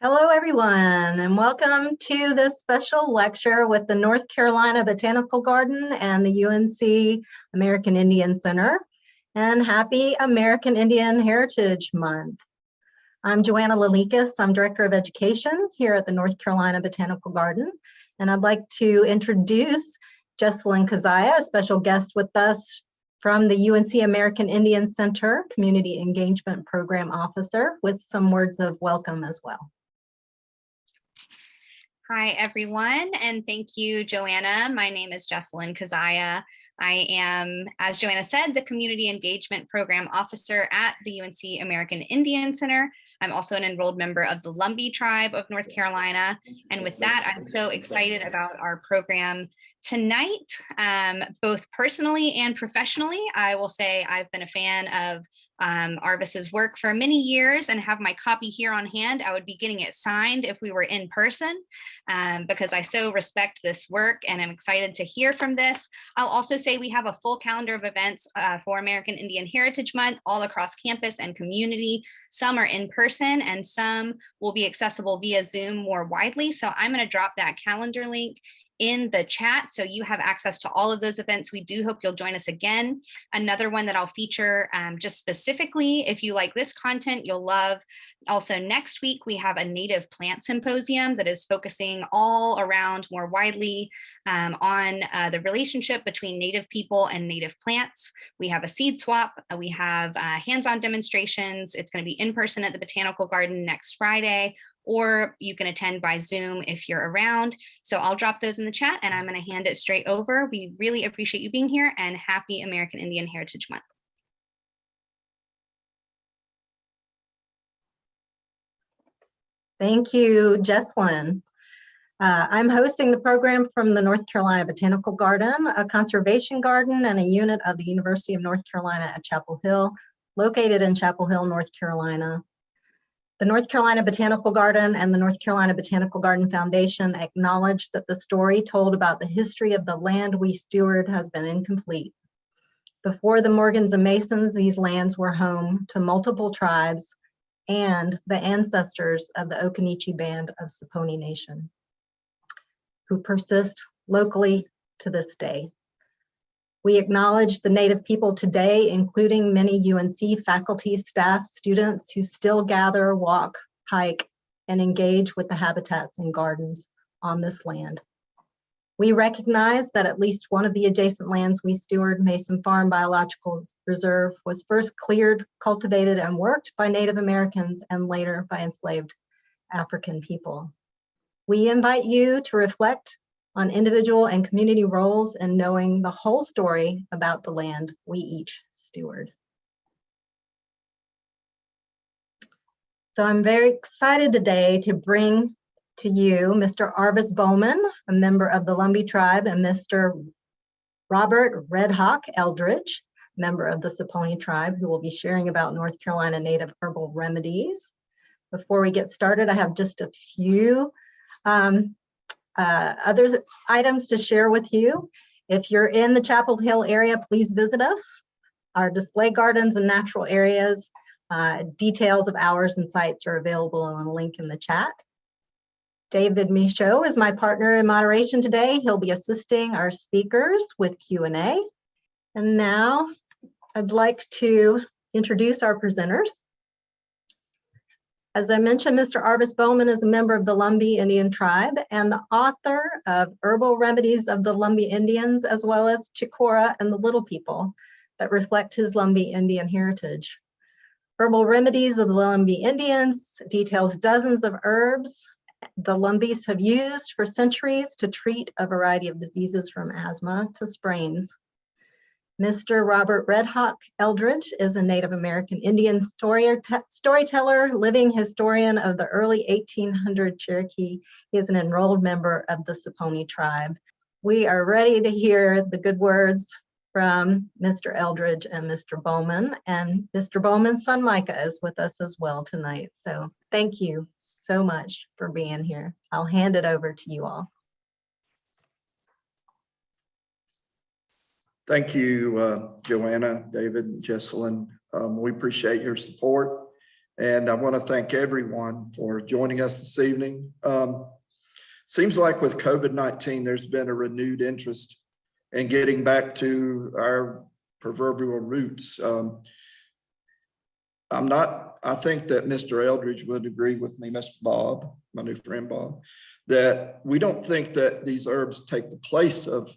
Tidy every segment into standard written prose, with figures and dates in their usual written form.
Hello, everyone, and welcome to this special lecture with the North Carolina Botanical Garden and the UNC American Indian Center. And happy American Indian Heritage Month. I'm Joanna Lalikas. I'm Director of Education here at the North Carolina Botanical Garden. And I'd like to introduce Jessalyn Kazaya, a special guest with us from the UNC American Indian Center, Community Engagement Program Officer, with some words of welcome as well. Hi, everyone, and thank you, Joanna. My name is Jessalyn Kazaya. I am, as Joanna said, the Community Engagement Program Officer at the UNC American Indian Center. I'm also an enrolled member of the Lumbee tribe of North Carolina. And with that, I'm so excited about our program tonight, both personally and professionally. I will say I've been a fan of Arvis's work for many years and have my copy here on hand. I would be getting it signed if we were in person because I so respect this work and I'm excited to hear from this. I'll also say we have a full calendar of events for American Indian Heritage Month all across campus and community. Some are in person and some will be accessible via Zoom more widely. So I'm going to drop that calendar link in the chat so you have access to all of those events. We do hope you'll join us again. Another one that I'll feature just specifically, if you like this content, you'll love. Also next week, we have a native plant symposium that is focusing all around more widely on the relationship between native people and native plants. We have a seed swap. We have hands-on demonstrations. It's going to be in person at the Botanical Garden next Friday, or you can attend by Zoom if you're around. So I'll drop those in the chat and I'm going to hand it straight over. We really appreciate you being here and happy American Indian Heritage Month. Thank you, Jessalyn. I'm hosting the program from the North Carolina Botanical Garden, a conservation garden and a unit of the University of North Carolina at Chapel Hill, located in Chapel Hill, North Carolina. The North Carolina Botanical Garden and the North Carolina Botanical Garden Foundation acknowledge that the story told about the history of the land we steward has been incomplete. Before the Morgans and Masons, these lands were home to multiple tribes and the ancestors of the Occaneechi Band of Saponi Nation, who persist locally to this day. We acknowledge the Native people today, including many UNC faculty, staff, students who still gather, walk, hike, and engage with the habitats and gardens on this land. We recognize that at least one of the adjacent lands we steward, Mason Farm Biological Reserve, was first cleared, cultivated, and worked by Native Americans and later by enslaved African people. We invite you to reflect on individual and community roles and knowing the whole story about the land we each steward. So I'm very excited today to bring to you Mr. Arvis Boughman, a member of the Lumbee tribe, and Mr. Robert RedHawk Eldridge, member of the Saponi tribe, who will be sharing about North Carolina native herbal remedies. Before we get started, I have just a few other items to share with you. If you're in the Chapel Hill area, please visit us. Our display gardens and natural areas, details of hours and sites are available on a link in the chat. David Michaud is my partner in moderation today. He'll be assisting our speakers with Q&A. And now I'd like to introduce our presenters. As I mentioned, Mr. Arvis Boughman is a member of the Lumbee Indian tribe and the author of Herbal Remedies of the Lumbee Indians, as well as Chicora and the Little People, that reflect his Lumbee Indian heritage. Herbal Remedies of the Lumbee Indians details dozens of herbs the Lumbees have used for centuries to treat a variety of diseases from asthma to sprains. Mr. Robert RedHawk Eldridge is a Native American Indian storyteller, living historian of the early 1800 Cherokee. He is an enrolled member of the Saponi tribe. We are ready to hear the good words from Mr. Eldridge and Mr. Boughman, and Mr. Bowman's son Micah is with us as well tonight. So thank you so much for being here. I'll hand it over to you all. Thank you, Joanna, David, and Jessalyn. We appreciate your support And I want to thank everyone for joining us this evening. Seems like with COVID-19, there's been a renewed interest in getting back to our proverbial roots. I think that Mr. Eldridge would agree with me, Mr. Bob, my new friend Bob, that we don't think that these herbs take the place of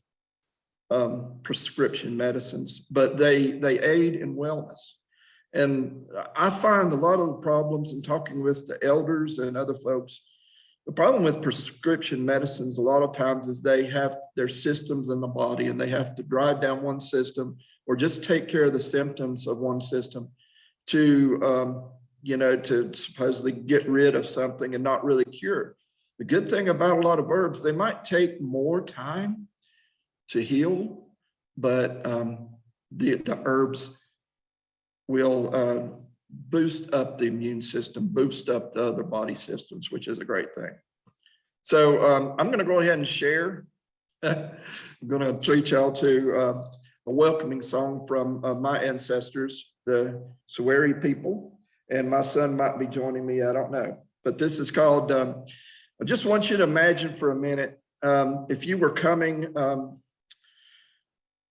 prescription medicines, but they aid in wellness. And I find a lot of the problems in talking with the elders and other folks, the problem with prescription medicines a lot of times is they have their systems in the body and they have to drive down one system or just take care of the symptoms of one system to, to supposedly get rid of something and not really cure. The good thing about a lot of herbs, they might take more time to heal, but the herbs will boost up the immune system, boost up the other body systems, which is a great thing. So I'm going to go ahead and share. I'm going to treat y'all to a welcoming song from my ancestors, the Cherokee people, and my son might be joining me, I don't know. But this is called, I just want you to imagine for a minute, if you were coming,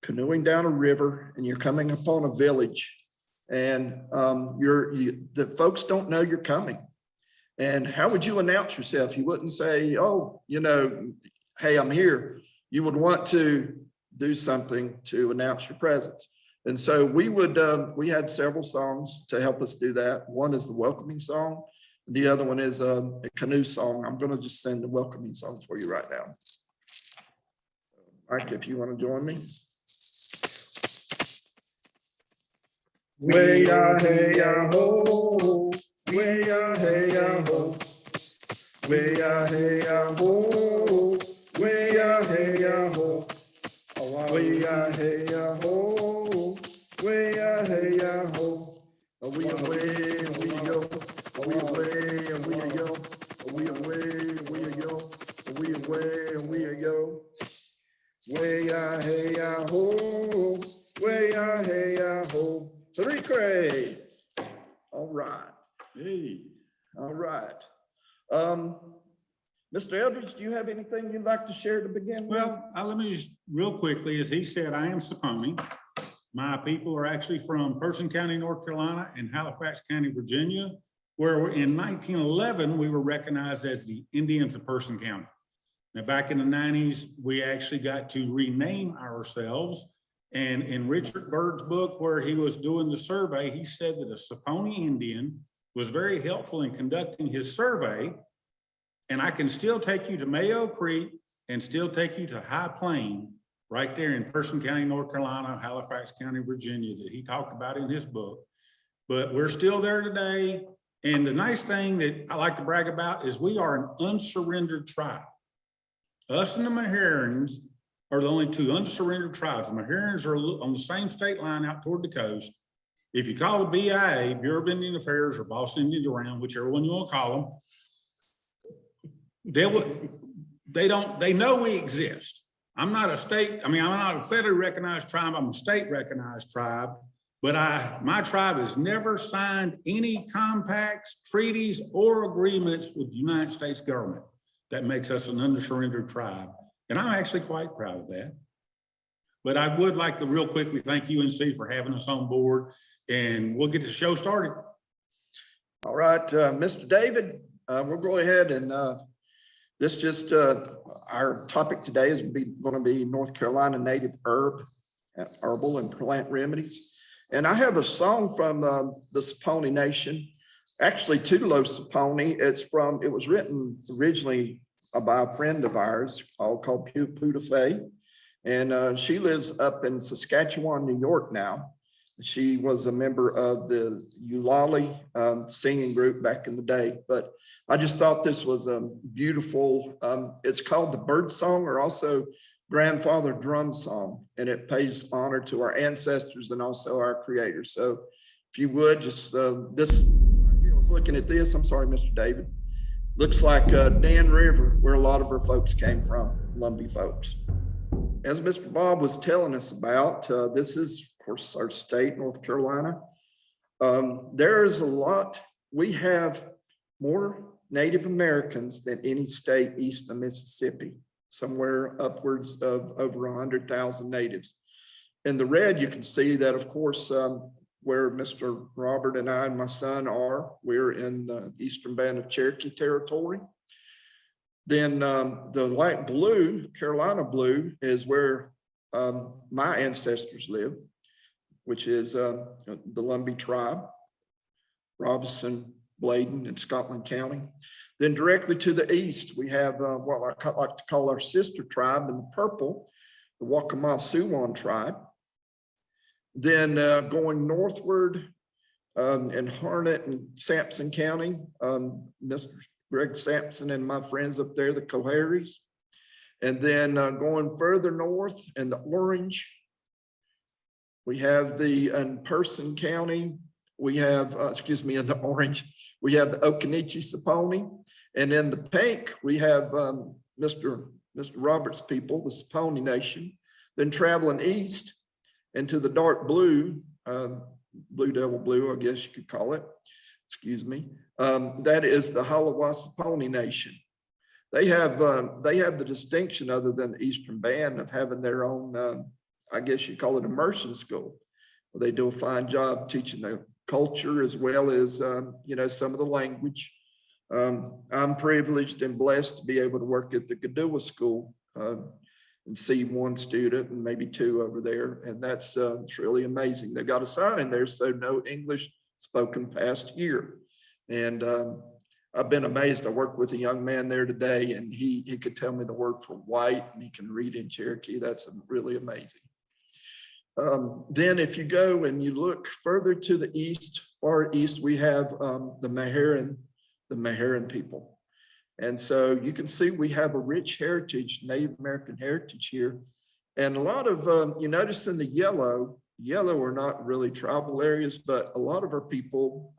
canoeing down a river and you're coming upon a village and the folks don't know you're coming. And how would you announce yourself? You wouldn't say, oh, hey, I'm here. You would want to do something to announce your presence. And so we had several songs to help us do that. One is the welcoming song. The other one is a canoe song. I'm going to just sing the welcoming songs for you right now. Mike, if you want to join me. Way ya hey ya ho, way ya hey ya ho, way ya hey ya ho, way ya hey ya ho, way ya hey ya ho, way ya hey ya ho. We away and we go, we away and we go, we away and we go, we away and we go. Way ya hey ya ho, way ya hey ya ho. Three cray. All right. Hey. All right. Mr. Eldridge, do you have anything you'd like to share to begin with? Well, let me just real quickly, as he said, I am Saponi. My people are actually from Person County, North Carolina, and Halifax County, Virginia, where in 1911, we were recognized as the Indians of Person County. Now, back in the 90s, we actually got to rename ourselves. And in Richard Byrd's book, where he was doing the survey, he said that a Saponi Indian was very helpful in conducting his survey. And I can still take you to Mayo Creek and still take you to High Plain, right there in Person County, North Carolina, Halifax County, Virginia, that he talked about in his book. But we're still there today. And the nice thing that I like to brag about is we are an unsurrendered tribe. Us and the Maharians are the only two unsurrendered tribes. The Maharians are on the same state line out toward the coast. If you call the BIA, Bureau of Indian Affairs, or Boss Indians Around, whichever one you want to call them, they know we exist. I'm not a state, I'm not a federally recognized tribe, I'm a state recognized tribe, but my tribe has never signed any compacts, treaties, or agreements with the United States government. That makes us an unsurrendered tribe. And I'm actually quite proud of that. But I would like to real quickly thank UNC for having us on board, and we'll get the show started. All right, Mr. David, we'll go ahead and this just, our topic today is going to be North Carolina native herbal and plant remedies. And I have a song from the Saponi Nation, actually Tulo Saponi. It was written originally by a friend of ours called Puda Fay. And she lives up in Saskatchewan, New York now. She was a member of the Eulali singing group back in the day. But I just thought this was a beautiful, it's called the Bird Song, or also Grandfather Drum Song. And it pays honor to our ancestors and also our creators. So if you would just, this, right here, I was looking at this, I'm sorry, Mr. David. Looks like Dan River, where a lot of our folks came from, Lumbee folks. As Mr. Bob was telling us about, this is, of course, our state, North Carolina. There is a lot we have more Native Americans than any state east of Mississippi, somewhere upwards of over 100,000 natives. In the red, you can see that, of course, where Mr. Robert and I and my son are, we're in the eastern band of Cherokee territory. Then the light blue, Carolina blue, is where my ancestors live, which is the Lumbee tribe, Robinson, Bladen, and Scotland County. Then directly to the east, we have what I like to call our sister tribe in the purple, the Waccamaw-Siouan tribe. Then going northward in Harnett and Sampson County, Mr. Greg Sampson and my friends up there, the Cohosh. And then going further north in the orange, we have in Person County, we have, in the orange, we have the Occaneechi-Saponi. And in the pink, we have Mr. Robert's people, the Saponi Nation. Then traveling east into the dark blue, Blue Devil Blue, I guess you could call it, that is the Halawa-Saponi Nation. They have the distinction, other than the Eastern Band, of having their own, I guess you call it immersion school. They do a fine job teaching the culture as well as, some of the language. I'm privileged and blessed to be able to work at the Gadua School and see one student and maybe two over there. And that's it's really amazing. They've got a sign in there, so no English spoken past here. And I've been amazed. I worked with a young man there today, and he could tell me the word for white, and he can read in Cherokee. That's really amazing. Then if you go and you look further to the east, far east, we have the Meherrin people. And so you can see we have a rich heritage, Native American heritage here. And a lot of, you notice in the yellow are not really tribal areas, but a lot of our people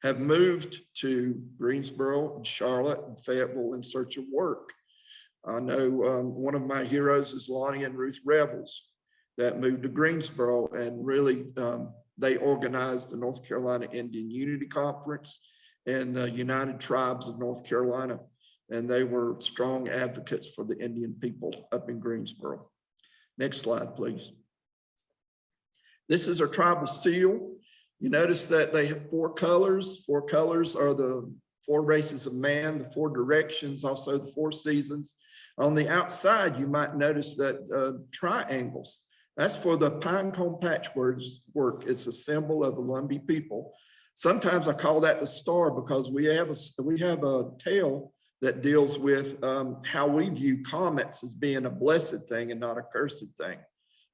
have moved to Greensboro and Charlotte and Fayetteville in search of work. I know one of my heroes is Lonnie and Ruth Rebels that moved to Greensboro, and really they organized the North Carolina Indian Unity Conference and the United Tribes of North Carolina. And they were strong advocates for the Indian people up in Greensboro. Next slide, please. This is our tribal seal. You notice that they have 4 colors. 4 colors are the 4 races of man, the 4 directions, also the 4 seasons. On the outside, you might notice that triangles. That's for the pine cone patchwork. It's a symbol of the Lumbee people. Sometimes I call that the star because we have a tale that deals with how we view comets as being a blessed thing and not a cursed thing.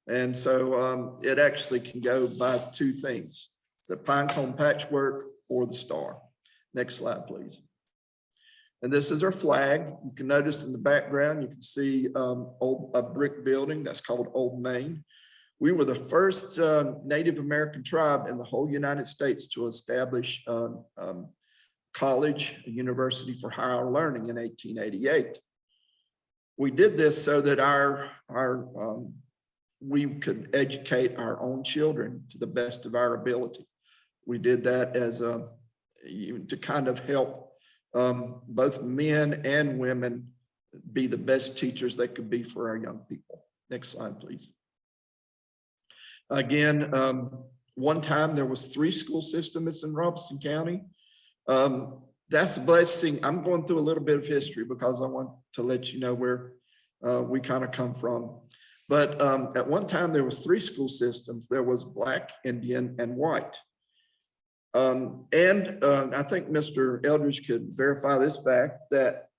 And so it actually can go by 2 things, the pine cone patchwork or the star. Next slide, please. And this is our flag. You can notice in the background, you can see a brick building that's called Old Main. We were the first Native American tribe in the whole United States to establish college, a university for higher learning in 1888. We did this so that we could educate our own children to the best of our ability. We did that as to kind of help both men and women be the best teachers they could be for our young people. Next slide, please. Again, one time there was 3 school systems in Robeson County. That's a blessing. I'm going through a little bit of history because I want to let you know where we kind of come from. But at one time there was 3 school systems. There was Black, Indian, and white. I think Mr. Eldridge could verify this fact that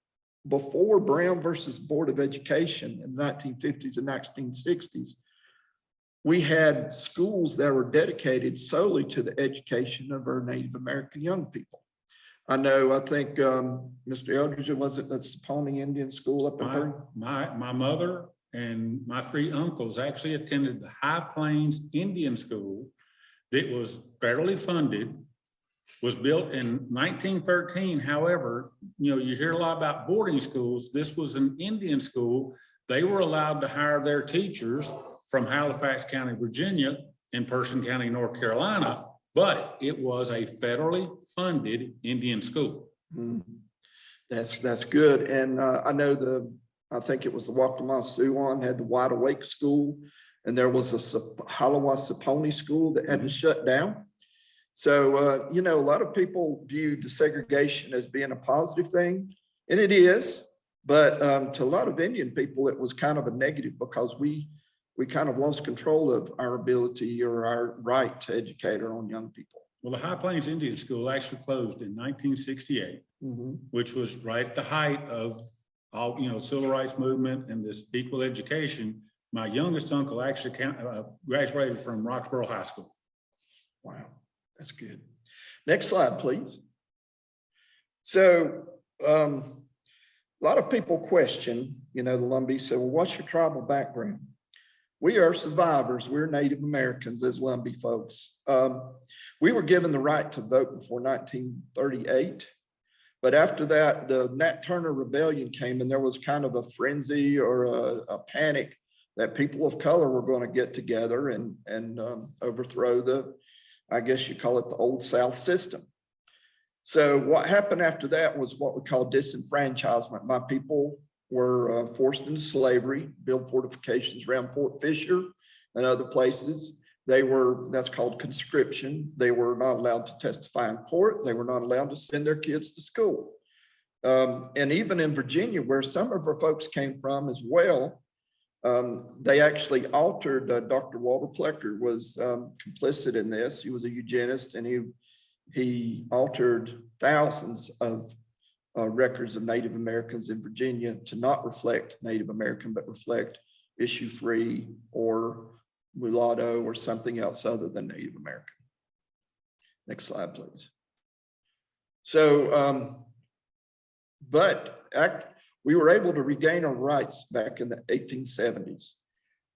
before Brown versus Board of Education in the 1950s and 1960s, we had schools that were dedicated solely to the education of our Native American young people. I think Mr. Eldridge, was it the Saponi Indian School up in my mother and my 3 uncles actually attended the High Plains Indian School that was federally funded, was built in 1913. However, you hear a lot about boarding schools. This was an Indian school. They were allowed to hire their teachers from Halifax County, Virginia, and Person County, North Carolina, but it was a federally funded Indian school. Mm. That's good. And I know I think it was the Waccamaw Siouan had the Wide Awake School, and there was a Halawa School that had to shut down. So, you know, a lot of people view desegregation as being a positive thing, and it is, but to a lot of Indian people, it was kind of a negative because we kind of lost control of our ability or our right to educate our own young people. Well, the High Plains Indian School actually closed in 1968, which was right at the height of all, you know, civil rights movement and this equal education. My youngest uncle actually graduated from Roxborough High School. Wow, that's good. Next slide, please. So a lot of people question, you know, the Lumbee said, well, what's your tribal background? We are survivors. We're Native Americans as Lumbee folks. We were given the right to vote before 1938. But after that, the Nat Turner Rebellion came, and there was kind of a frenzy or a panic that people of color were going to get together and overthrow the, I guess you call it the Old South system. So what happened after that was what we call disenfranchisement. My people were forced into slavery, build fortifications around Fort Fisher and other places. That's called conscription. They were not allowed to testify in court. They were not allowed to send their kids to school. And even in Virginia, where some of our folks came from as well, they actually altered, Dr. Walter Plecker was complicit in this. He was a eugenist, and he altered thousands of records of Native Americans in Virginia to not reflect Native American, but reflect issue-free or mulatto or something else other than Native American. Next slide, please. So, we were able to regain our rights back in the 1870s.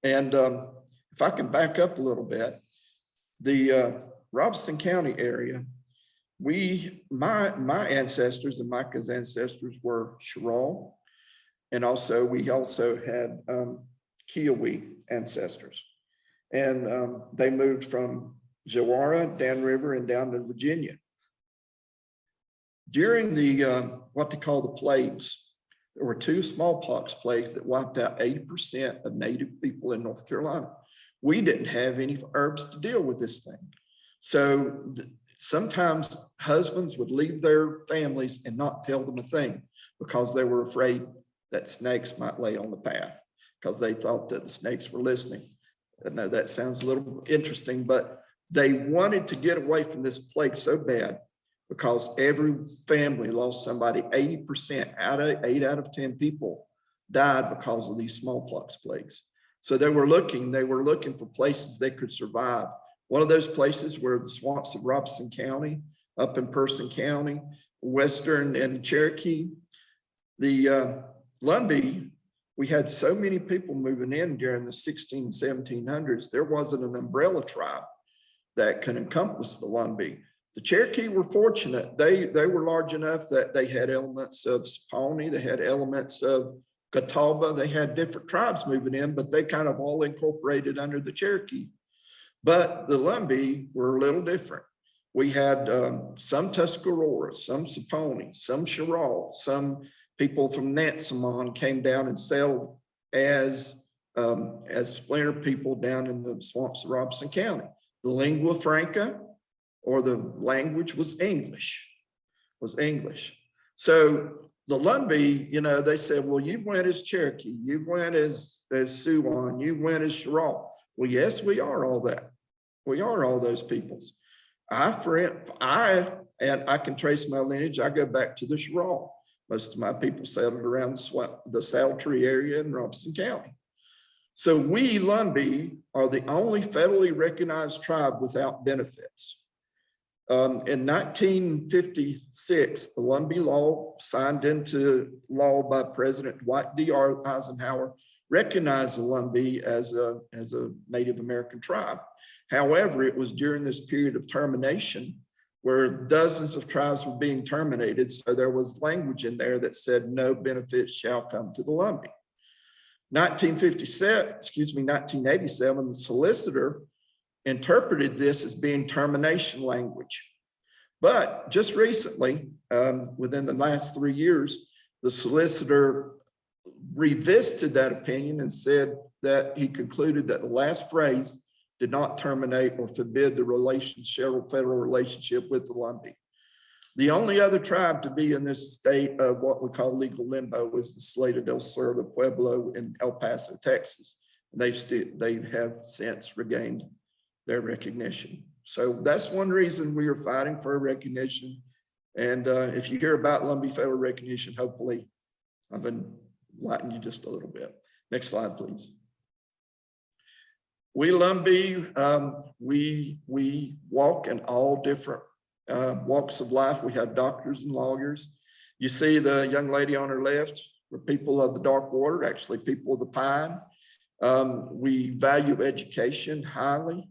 And if I can back up a little bit, the Robeson County area, my ancestors and Micah's ancestors were Sherall, and we also had Kiowa ancestors. And they moved from Jawara, downriver, and down to Virginia. During the what they call the plagues, there were 2 smallpox plagues that wiped out 80% of Native people in North Carolina. We didn't have any herbs to deal with this thing. So sometimes husbands would leave their families and not tell them a thing because they were afraid that snakes might lay on the path because they thought that the snakes were listening. I know that sounds a little interesting, but they wanted to get away from this plague so bad because every family lost somebody. 80% out of 8 out of 10 people died because of these smallpox plagues. So they were looking for places they could survive. One of those places were the swamps of Robeson County, up in Person County, Western and Cherokee. The Lumbee, we had so many people moving in during the 1700s, there wasn't an umbrella tribe that could encompass the Lumbee. The Cherokee were fortunate. They were large enough that they had elements of Saponi, they had elements of Catawba, they had different tribes moving in, but they kind of all incorporated under the Cherokee. But the Lumbee were a little different. We had some Tuscarora, some Saponi, some Sherall, some people from Nansemond came down and settled as splinter people down in the swamps of Robeson County. The lingua franca, or the language, was English. So the Lumbee, you know, they said, well, you've went as Cherokee, you've went as Siouan, you went as Sherall. Well, yes, we are all that. We are all those peoples. I can trace my lineage. I go back to the Sherall. Most of my people settled around the Saddle Tree area in Robeson County. So we Lumbee are the only federally recognized tribe without benefits. In 1956, the Lumbee law, signed into law by President Dwight D. Eisenhower, recognized the Lumbee as a Native American tribe. However, it was during this period of termination where dozens of tribes were being terminated. So there was language in there that said no benefits shall come to the Lumbee. 1987, the solicitor interpreted this as being termination language. But just recently, within the last 3 years, the solicitor revisited that opinion and said that he concluded that the last phrase did not terminate or forbid the relationship, federal relationship with the Lumbee. The only other tribe to be in this state of what we call legal limbo is the Salida del Sur, the Pueblo in El Paso, Texas. They have since regained their recognition. So that's one reason we are fighting for recognition. And if you hear about Lumbee federal recognition, hopefully I've been enlightening you just a little bit. Next slide, please. We Lumbee, we walk in all different walks of life. We have doctors and lawyers. You see the young lady on her left, we're people of the dark water, actually people of the pine. We value education highly.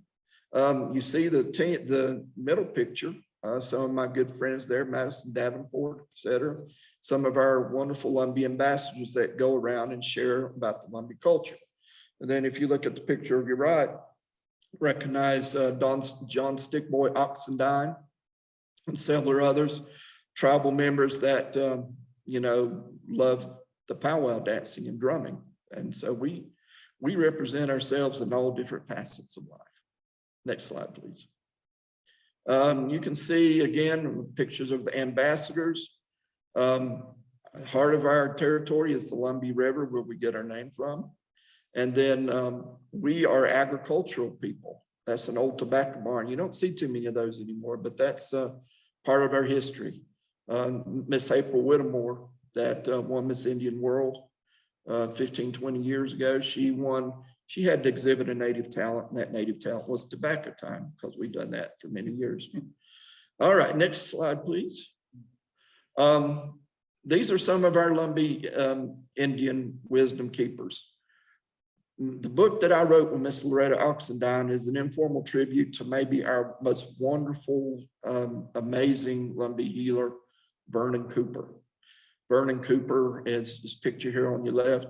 You see the middle picture, some of my good friends there, Madison Davenport, et cetera. Some of our wonderful Lumbee ambassadors that go around and share about the Lumbee culture. And then if you look at the picture of your right, recognize John Stickboy Oxendine and several others, tribal members that, you know, love the powwow dancing and drumming. And so we represent ourselves in all different facets of life. Next slide, please. You can see again pictures of the ambassadors. Heart of our territory is the Lumbee River, where we get our name from. And then we are agricultural people. That's an old tobacco barn. You don't see too many of those anymore, but that's part of our history. Miss April Whittemore, that won Miss Indian World 15, 20 years ago, she had to exhibit a native talent, and that native talent was tobacco time, because we've done that for many years. All right, next slide, please. These are some of our Lumbee Indian wisdom keepers. The book that I wrote with Miss Loretta Oxendine is an informal tribute to maybe our most wonderful, amazing Lumbee healer, Vernon Cooper. Vernon Cooper is this picture here on your left.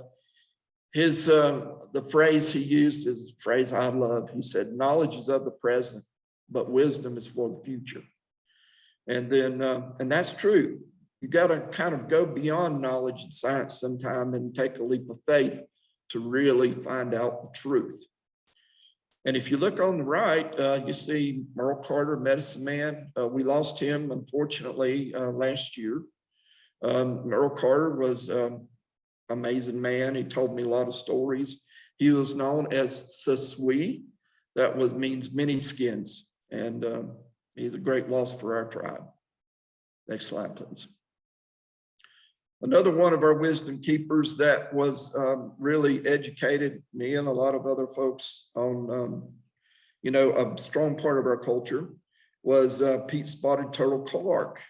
His the phrase he used is a phrase I love. He said, "Knowledge is of the present, but wisdom is for the future." And then, and that's true. You got to kind of go beyond knowledge and science sometime and take a leap of faith to really find out the truth. And if you look on the right, you see Merle Carter, medicine man. We lost him, unfortunately, last year. Merle Carter was an amazing man. He told me a lot of stories. He was known as Sasui. That means many skins. And he's a great loss for our tribe. Next slide, please. Another one of our wisdom keepers that was really educated me and a lot of other folks on, you know, a strong part of our culture was Pete Spotted Turtle Clark.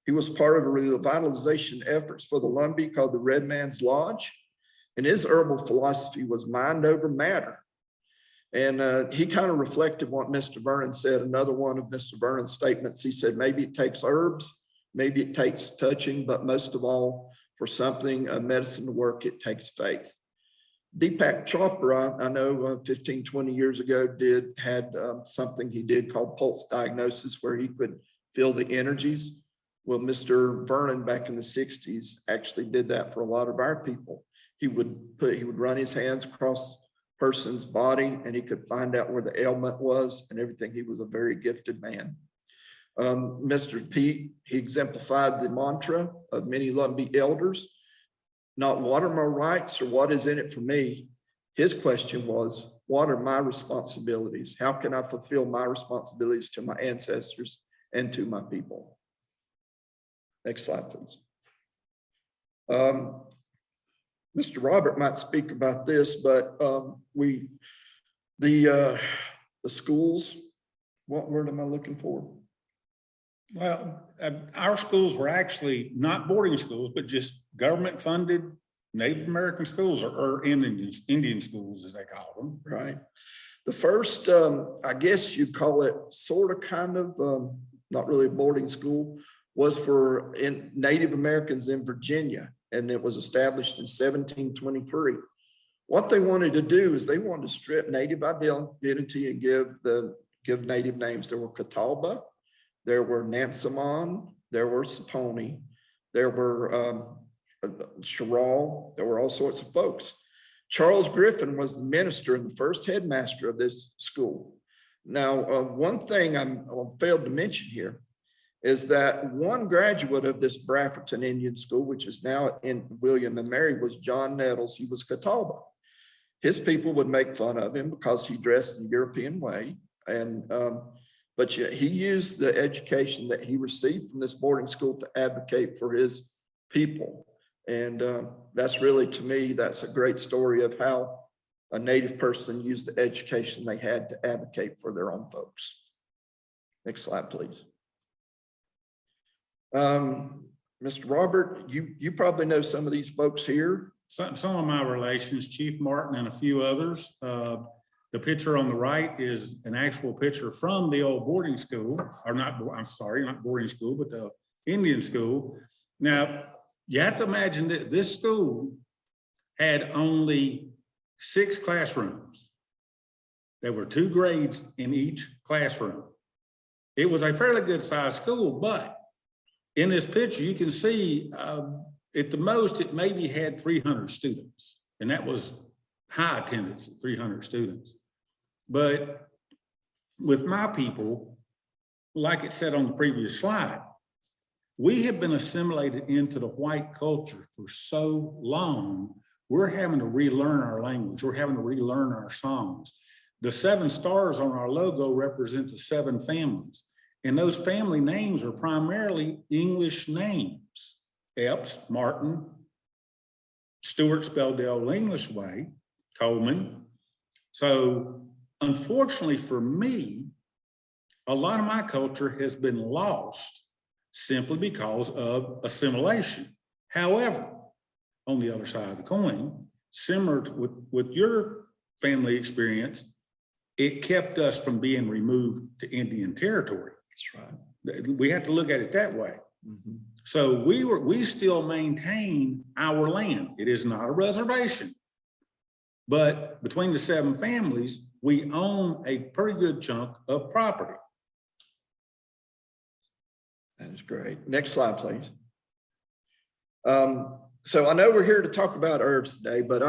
He was part of a revitalization efforts for the Lumbee called the Red Man's Lodge. And his herbal philosophy was mind over matter. And he kind of reflected what Mr. Vernon said. Another one of Mr. Vernon's statements, he said, maybe it takes herbs, maybe it takes touching, but most of all, for something, medicine to work, it takes faith. Deepak Chopra, I know 15, 20 years ago, had something he did called pulse diagnosis, where he could feel the energies. Well, Mr. Vernon back in the 60s actually did that for a lot of our people. He would run his hands across a person's body and he could find out where the ailment was and everything. He was a very gifted man. Mr. Pete, he exemplified the mantra of many Lumbee elders, not what are my rights or what is in it for me. His question was, what are my responsibilities? How can I fulfill my responsibilities to my ancestors and to my people? Next slide, please. Mr. Robert might speak about this, but the schools, what word am I looking for? Well, our schools were actually not boarding schools, but just government-funded Native American schools or Indian schools, as they call them. Right. The first, I guess you'd call it sort of kind of, not really a boarding school, was for Native Americans in Virginia, and it was established in 1723. what they wanted to do is they wanted to strip native identity and give native names. There were Catawba, there were Nansemond, there were Saponi, there were Sherall, there were all sorts of folks. Charles Griffin was the minister and the first headmaster of this school. Now, one thing I failed to mention here is that one graduate of this Brafferton Indian School, which is now in William and Mary, was John Nettles. He was Catawba. His people would make fun of him because he dressed in the European way. But he used the education that he received from this boarding school to advocate for his people. And that's really, to me, that's a great story of how a Native person used the education they had to advocate for their own folks. Next slide, please. Mr. Robert, you probably know some of these folks here. Some of my relations, Chief Martin and a few others. The picture on the right is an actual picture from the old boarding school, or not, I'm sorry, not boarding school, but the Indian school. Now, you have to imagine that this school had only 6 classrooms. There were 2 grades in each classroom. It was a fairly good sized school, but in this picture, you can see at the most, it maybe had 300 students, and that was high attendance at 300 students. But with my people, like it said on the previous slide, we have been assimilated into the white culture for so long, we're having to relearn our language. We're having to relearn our songs. The 7 stars on our logo represent the 7 families. And those family names are primarily English names. Epps, Martin, Stewart spelled the old English way, Coleman. So unfortunately for me, a lot of my culture has been lost simply because of assimilation. However, on the other side of the coin, similar with your family experience, it kept us from being removed to Indian territory. That's right. We have to look at it that way. Mm-hmm. So we still maintain our land. It is not a reservation, but between the 7 families, we own a pretty good chunk of property. That is great. Next slide, please. So I know we're here to talk about herbs today, but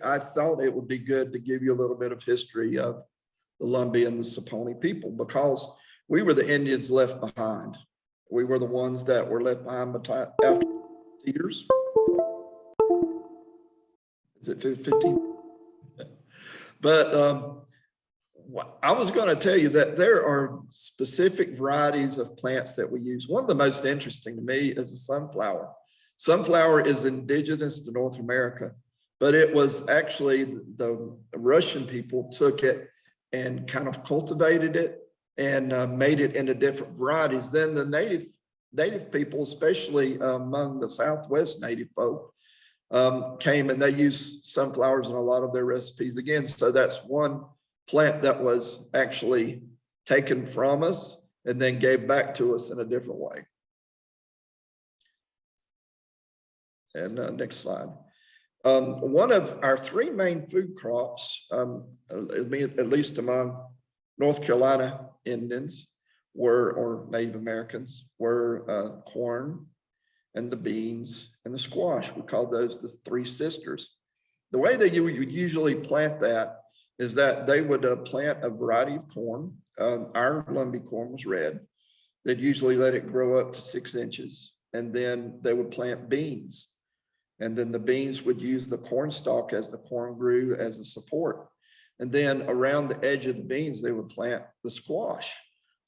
I thought it would be good to give you a little bit of history of the Lumbee and the Saponi people, because we were the Indians left behind. We were the ones that were left behind after years. Is it 15? But I was going to tell you that there are specific varieties of plants that we use. One of the most interesting to me is the sunflower. Sunflower is indigenous to North America, but it was actually the Russian people took it and kind of cultivated it and made it into different varieties. Then the native people, especially among the Southwest native folk, came and they used sunflowers in a lot of their recipes again. So that's one plant that was actually taken from us and then gave back to us in a different way. And next slide. One of our 3 main food crops, at least among North Carolina Indians or Native Americans, were corn and the beans and the squash. We call those the 3 sisters. The way that you would usually plant that is that they would plant a variety of corn. Our Lumbee corn was red. They'd usually let it grow up to 6 inches, and then they would plant beans. And then the beans would use the corn stalk as the corn grew as a support. And then around the edge of the beans, they would plant the squash.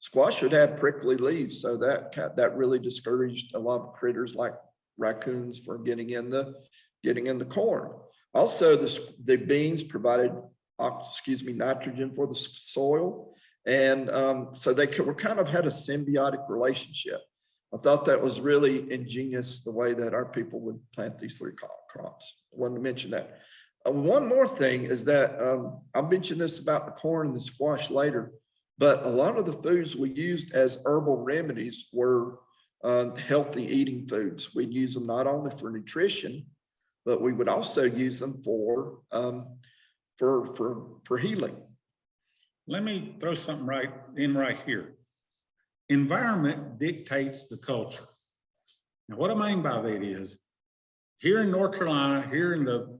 Squash should have prickly leaves, so that really discouraged a lot of critters like raccoons from getting in the corn. Also, the beans provided nitrogen for the soil, and so they were kind of had a symbiotic relationship. I thought that was really ingenious, the way that our people would plant these 3 crops. I wanted to mention that. One more thing is that I'll mention this about the corn and the squash later, but a lot of the foods we used as herbal remedies were healthy eating foods. We'd use them not only for nutrition, but we would also use them for healing. Let me throw something right here. Environment dictates the culture. Now, what I mean by that is, here in North Carolina, here in the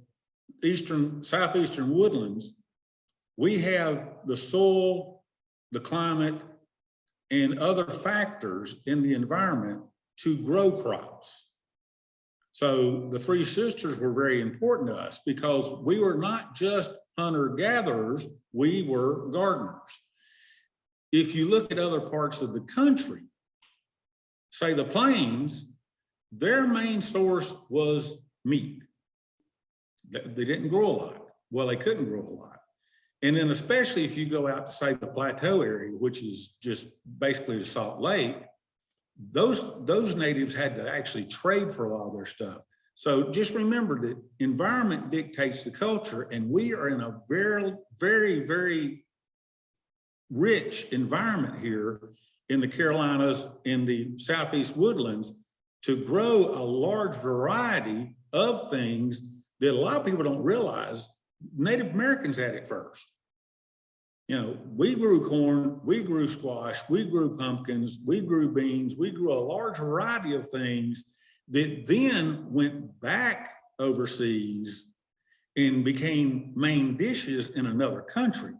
southeastern woodlands, we have the soil, the climate, and other factors in the environment to grow crops. So the Three Sisters were very important to us because we were not just hunter-gatherers, we were gardeners. If you look at other parts of the country, say the plains, their main source was meat. They didn't grow a lot. Well, they couldn't grow a lot. And then especially if you go out to, say, the plateau area, which is just basically the Salt Lake, those natives had to actually trade for a lot of their stuff. So just remember that environment dictates the culture, and we are in a very, very, very rich environment here in the Carolinas, in the Southeast woodlands, to grow a large variety of things that a lot of people don't realize. Native Americans had it first. You know, we grew corn, we grew squash, we grew pumpkins, we grew beans, we grew a large variety of things that then went back overseas and became main dishes in another country,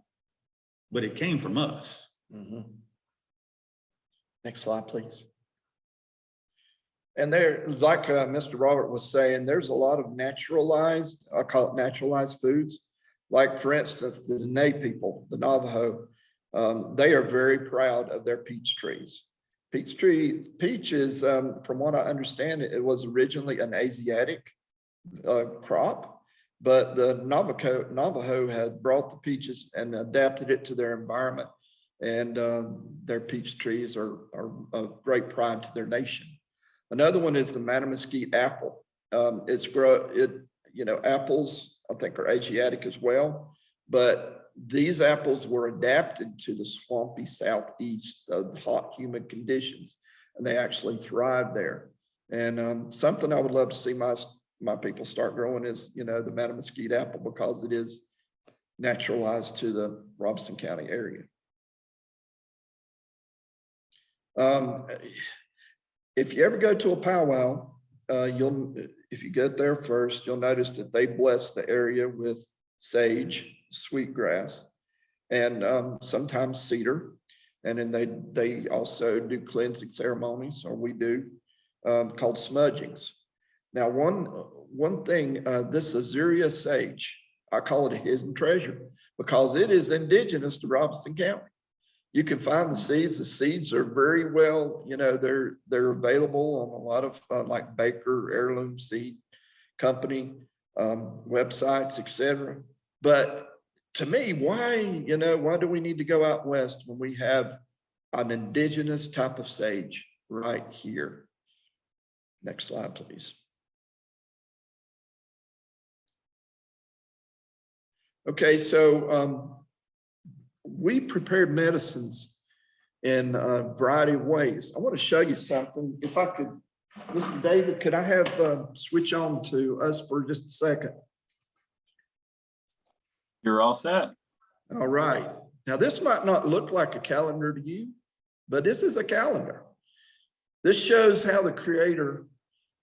but it came from us. Mm-hmm. Next slide, please. And there, like Mr. Robert was saying, there's a lot of naturalized, I call it naturalized foods. Like, for instance, the Dene people, the Navajo, they are very proud of their peach trees. Peach is, from what I understand, it was originally an Asiatic crop, but the Navajo had brought the peaches and adapted it to their environment. And their peach trees are a great pride to their nation. Another one is the Manamesquite apple. Apples, I think, are Asiatic as well, but these apples were adapted to the swampy southeast of hot, humid conditions, and they actually thrive there. And something I would love to see my people start growing is, the Manamesquite apple, because it is naturalized to the Robeson County area. If you ever go to a powwow, if you get there first, you'll notice that they bless the area with sage, sweetgrass, and sometimes cedar. And then they also do cleansing ceremonies, or we do, called smudgings. Now, one thing, this Azuria sage, I call it a hidden treasure because it is indigenous to Robeson County. You can find the seeds. The seeds are very well, they're available on a lot of like Baker, Heirloom Seed Company websites, etc. But to me, why do we need to go out west when we have an indigenous type of sage right here? Next slide, please. Okay, so we prepared medicines in a variety of ways. I want to show you something. If I could, Mr. David, could I have switch on to us for just a second? You're all set. All right. Now, this might not look like a calendar to you, but this is a calendar. This shows how the Creator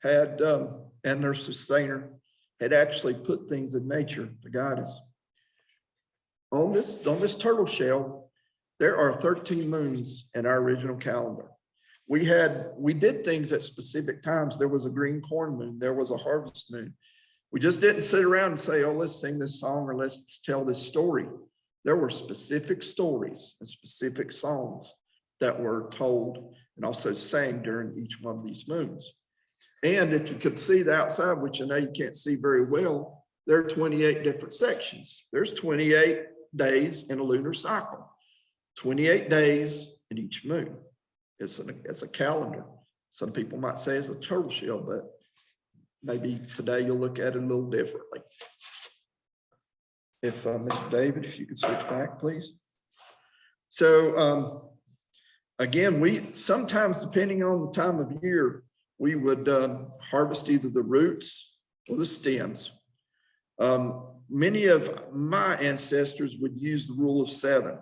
had, and their sustainer, had actually put things in nature to guide us. On this turtle shell, there are 13 moons in our original calendar. We did things at specific times. There was a green corn moon. There was a harvest moon. We just didn't sit around and say, oh, let's sing this song or let's tell this story. There were specific stories and specific songs that were told and also sang during each one of these moons. And if you could see the outside, which I know you can't see very well, there are 28 different sections. There's 28 days in a lunar cycle, 28 days in each moon. It's a calendar. Some people might say it's a turtle shell, but maybe today you'll look at it a little differently. If Mr. David, if you could switch back, please. So again, we sometimes, depending on the time of year, we would harvest either the roots or the stems. Many of my ancestors would use the rule of 7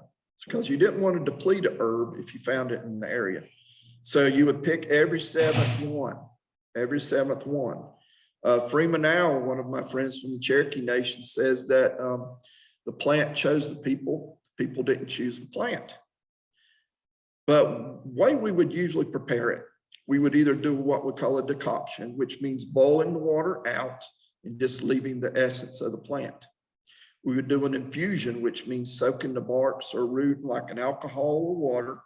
because you didn't want to deplete a herb if you found it in the area. So you would pick every seventh one. Freeman Owl, one of my friends from the Cherokee Nation, says that the plant chose the people didn't choose the plant. But the way we would usually prepare it, we would either do what we call a decoction, which means boiling the water out and just leaving the essence of the plant. We would do an infusion, which means soaking the barks or root like an alcohol or water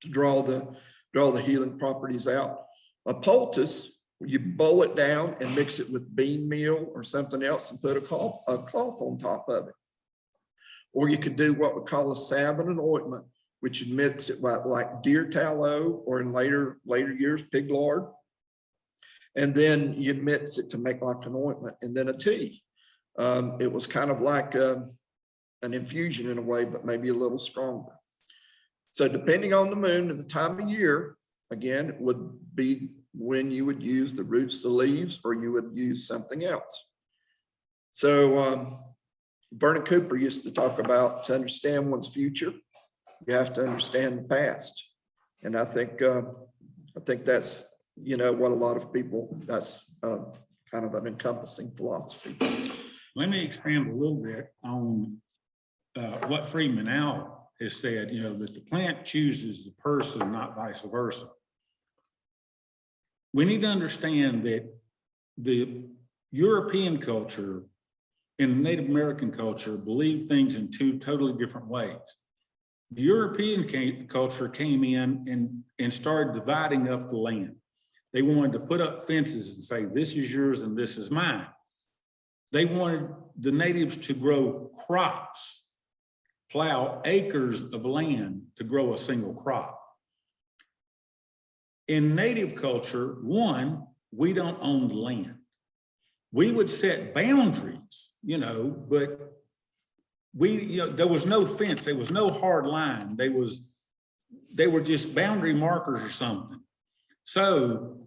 to draw the healing properties out. A poultice, you boil it down and mix it with bean meal or something else and put a cloth on top of it. Or you could do what we call a salve and an ointment, which you mix it like deer tallow or in later years, pig lard. And then you mix it to make like an ointment and then a tea. It was kind of like an infusion in a way, but maybe a little stronger. So depending on the moon and the time of year, again, it would be when you would use the roots, the leaves, or you would use something else. So Vernon Cooper used to talk about, to understand one's future, you have to understand the past. And I think that's, what a lot of people, that's kind of an encompassing philosophy. Let me expand a little bit on what Freeman Owl has said, that the plant chooses the person, not vice versa. We need to understand that the European culture and the Native American culture believe things in two totally different ways. The European culture came in and started dividing up the land. They wanted to put up fences and say, this is yours and this is mine. They wanted the natives to grow crops, plow acres of land to grow a single crop. In native culture, we don't own the land. We would set boundaries, but there was no fence, there was no hard line. They were just boundary markers or something. So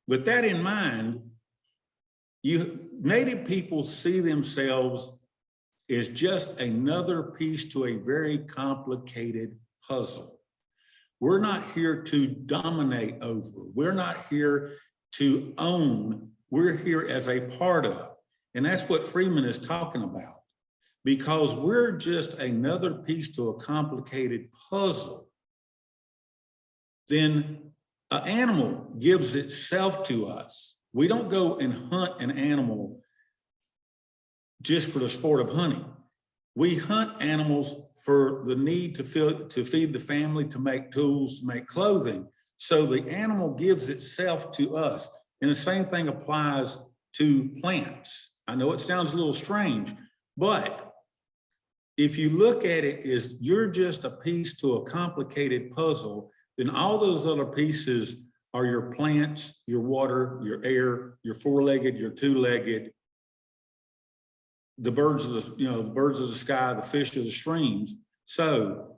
with that in mind, native people see themselves as just another piece to a very complicated puzzle. We're not here to dominate over. We're not here to own. We're here as a part of. And that's what Freeman is talking about. Because we're just another piece to a complicated puzzle. Then an animal gives itself to us. We don't go and hunt an animal just for the sport of hunting. We hunt animals for the need to feed the family, to make tools, to make clothing. So the animal gives itself to us. And the same thing applies to plants. I know it sounds a little strange, but if you look at it as you're just a piece to a complicated puzzle, then all those other pieces are your plants, your water, your air, your four-legged, your two-legged, the birds of the sky, the fish of the streams. So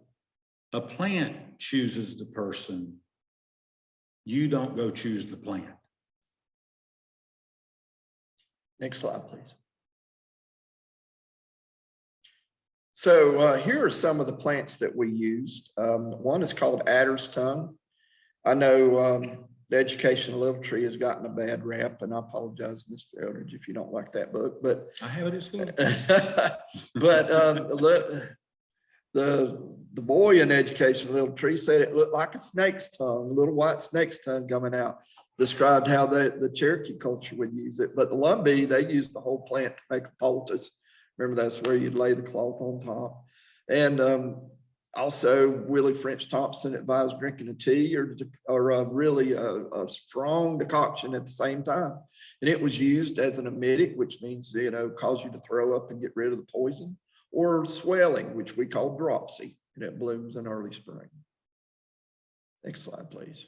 a plant chooses the person. You don't go choose the plant. Next slide, please. So here are some of the plants that we used. One is called adder's tongue. I know the education of Little Tree has gotten a bad rap, and I apologize, Mr. Eldridge, if you don't like that book, but I have it as well. But the boy in education of Little Tree said it looked like a snake's tongue, a little white snake's tongue coming out. Described how the Cherokee culture would use it, but the Lumbee, they used the whole plant to make a poultice. Remember, that's where you'd lay the cloth on top. And also, Willie French Thompson advised drinking a tea or really a strong decoction at the same time. And it was used as an emetic, which means, cause you to throw up and get rid of the poison, or swelling, which we call dropsy, and it blooms in early spring. Next slide, please.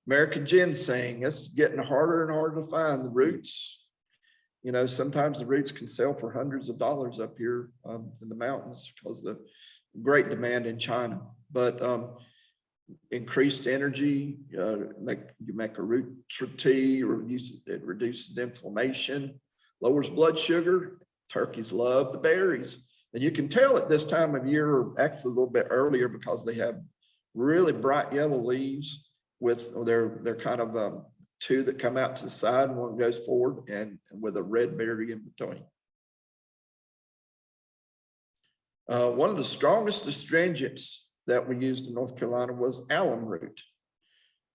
American ginseng, it's getting harder and harder to find the roots. Sometimes the roots can sell for hundreds of dollars up here in the mountains because of the great demand in China. But increased energy, you make a root tea, or it reduces inflammation, lowers blood sugar. Turkeys love the berries. And you can tell at this time of year, or actually a little bit earlier, because they have really bright yellow leaves with they're kind of two that come out to the side and one goes forward, and with a red berry in between. One of the strongest astringents that we used in North Carolina was alum root.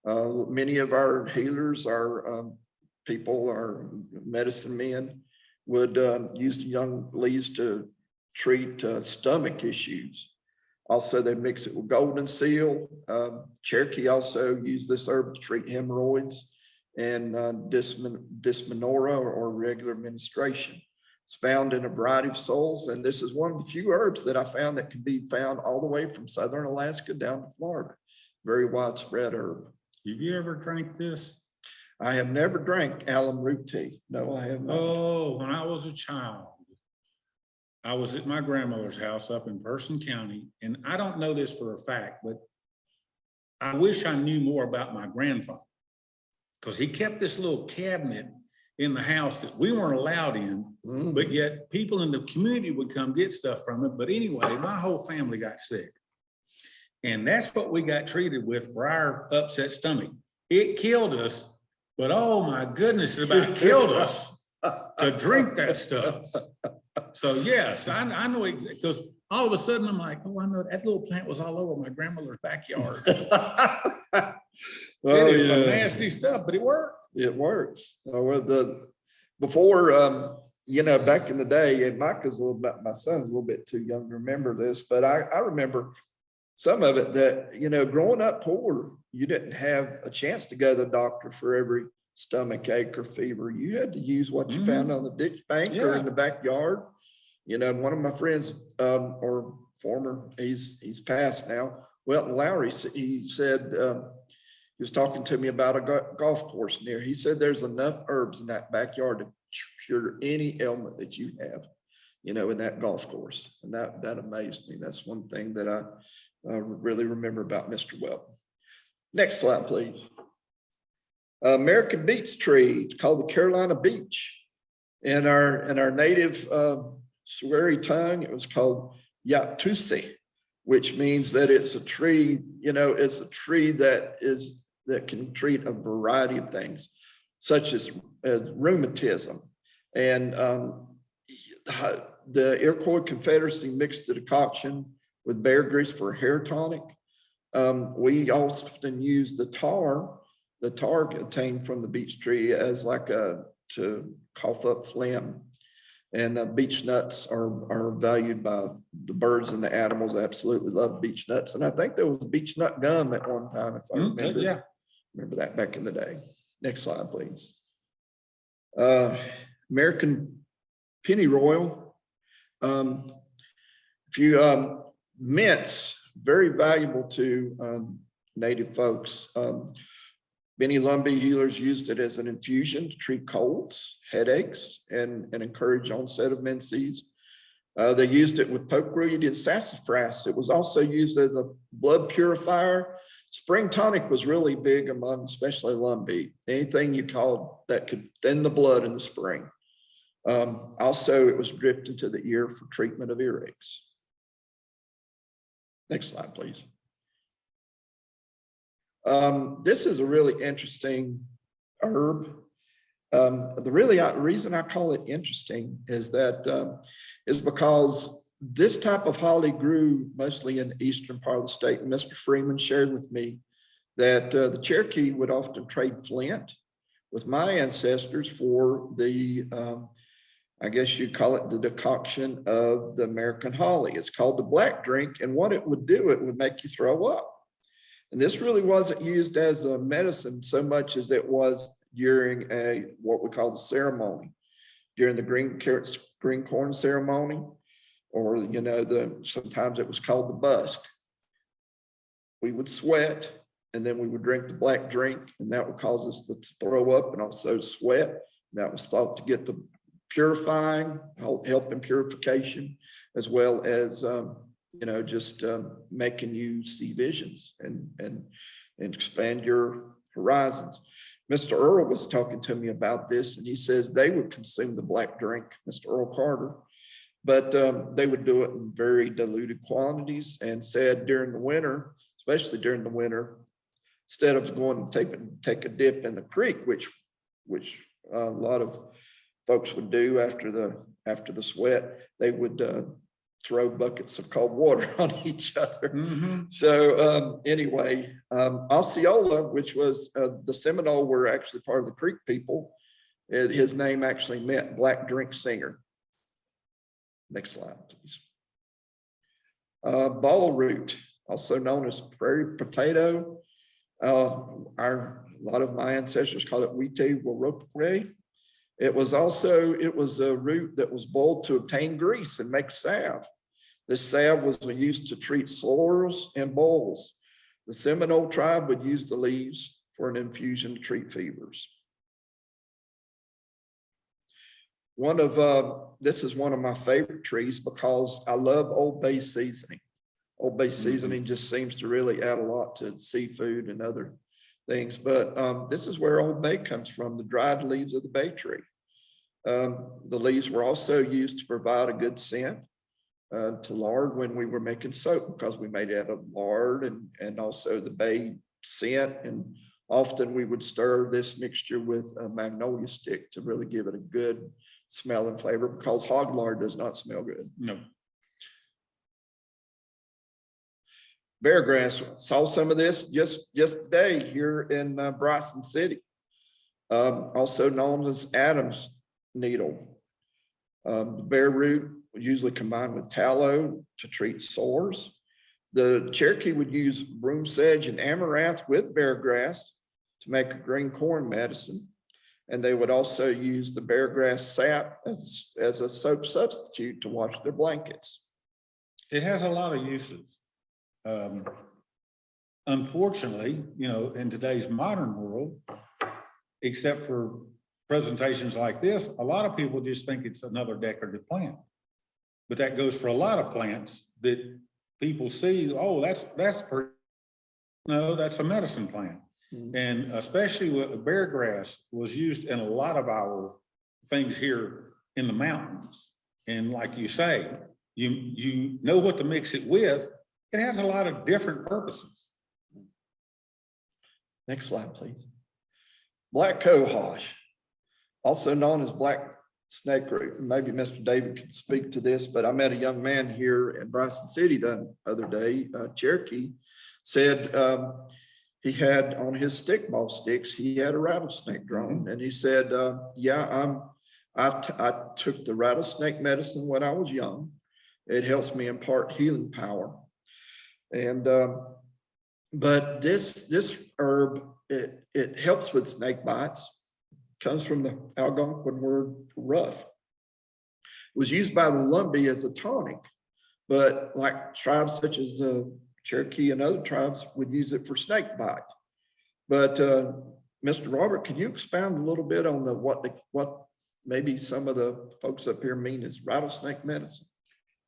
Many of our healers, our people, our medicine men would use the young leaves to treat stomach issues. Also, they mix it with golden seal. Cherokee also used this herb to treat hemorrhoids and dysmenorrhea or regular menstruation. It's found in a variety of soils, and this is one of the few herbs that I found that can be found all the way from southern Alaska down to Florida. Very widespread herb. Have you ever drank this? I have never drank alum root tea. No, I have not. Oh, when I was a child, I was at my grandmother's house up in Person County, and I don't know this for a fact, but I wish I knew more about my grandfather, because he kept this little cabinet in the house that we weren't allowed in, but yet people in the community would come get stuff from it. But anyway, my whole family got sick. And that's what we got treated with for our upset stomach. It killed us, but oh my goodness, it about killed us to drink that stuff. So yes, I know exactly, because all of a sudden I'm like, oh, I know that little plant was all over my grandmother's backyard. Oh, it is some nasty stuff, but it worked. It works. Before, back in the day, and Mahk is a little bit, my son's a little bit too young to remember this, but I remember some of it that, growing up poor, you didn't have a chance to go to the doctor for every stomach ache or fever. You had to use what you found on the ditch bank or in the backyard. One of my friends, or former, he's passed now, Welton Lowry, he said, he was talking to me about a golf course near. He said there's enough herbs in that backyard to cure any ailment that you have, in that golf course. And that amazed me. That's one thing that I really remember about Mr. Welton. Next slide, please. American beech tree, it's called the Carolina beech. In our native Sweari tongue, it was called Yaptusi, which means that it's a tree, it's a tree that can treat a variety of things, such as rheumatism. And the Iroquois Confederacy mixed the decoction with bear grease for a hair tonic. We often use the tar obtained from the beech tree as to cough up phlegm. And beech nuts are valued by the birds and the animals. They absolutely love beech nuts. And I think there was a beech nut gum at one time, if I remember. Yeah. Remember that back in the day. Next slide, please. American pennyroyal. Mints, very valuable to native folks. Many Lumbee healers used it as an infusion to treat colds, headaches, and encourage onset of menses. They used it with pokeweed and sassafras. It was also used as a blood purifier. Spring tonic was really big among especially Lumbee. Anything you called that could thin the blood in the spring. Also, it was dripped into the ear for treatment of earaches. Next slide, please. This is a really interesting herb. The reason I call it interesting is because this type of holly grew mostly in the eastern part of the state. And Mr. Freeman shared with me that the Cherokee would often trade flint with my ancestors for the, I guess you call it the decoction of the American holly. It's called the black drink. And what it would do, it would make you throw up. And this really wasn't used as a medicine so much as it was during what we call the ceremony, during the green corn ceremony, or sometimes it was called the busk. We would sweat, and then we would drink the black drink, and that would cause us to throw up and also sweat. And that was thought to get the purifying, help in purification, as well as you know, just making you see visions and expand your horizons. Mr. Earl was talking to me about this, and he says they would consume the black drink, Mr. Earl Carter, but they would do it in very diluted quantities, and said during the winter, especially during the winter, instead of going to take a dip in the creek, which a lot of folks would do after the sweat, they would throw buckets of cold water on each other. Mm-hmm. So anyway, Osceola, which was the Seminole were actually part of the Creek people. His name actually meant black drink singer. Next slide, please. Ball root, also known as prairie potato. A lot of my ancestors called it Wheatie Waropre. It was a root that was boiled to obtain grease and make salve. This salve was used to treat sores and boils. The Seminole tribe would use the leaves for an infusion to treat fevers. This is one of my favorite trees because I love Old Bay seasoning. Old Bay seasoning just seems to really add a lot to seafood and other things, but this is where Old Bay comes from, the dried leaves of the bay tree. The leaves were also used to provide a good scent to lard when we were making soap, because we made it out of lard and also the bay scent, and often we would stir this mixture with a magnolia stick to really give it a good smell and flavor, because hog lard does not smell good. No. Bear grass, saw some of this just today here in Bryson City, also known as Adam's needle. The bear root was usually combined with tallow to treat sores. The Cherokee would use broom sedge and amaranth with bear grass to make a green corn medicine. And they would also use the bear grass sap as a soap substitute to wash their blankets. It has a lot of uses. Unfortunately, you know, in today's modern world, except for presentations like this, a lot of people just think it's another decorative plant. But that goes for a lot of plants that people see, oh, that's no, that's a medicine plant. Mm-hmm. And especially with bear grass was used in a lot of our things here in the mountains. And like you say, you know what to mix it with. It has a lot of different purposes. Next slide, please. Black cohosh, also known as black snake root. Maybe Mr. David could speak to this, but I met a young man here in Bryson City the other day, Cherokee, said he had on his stickball sticks, he had a rattlesnake drawn. And he said, yeah, I took the rattlesnake medicine when I was young. It helps me impart healing power. And but this herb, it helps with snake bites. Comes from the Algonquin word for rough. It was used by the Lumbee as a tonic, but like tribes such as Cherokee and other tribes would use it for snake bite. But Mr. Robert, can you expound a little bit on what maybe some of the folks up here mean is rattlesnake medicine?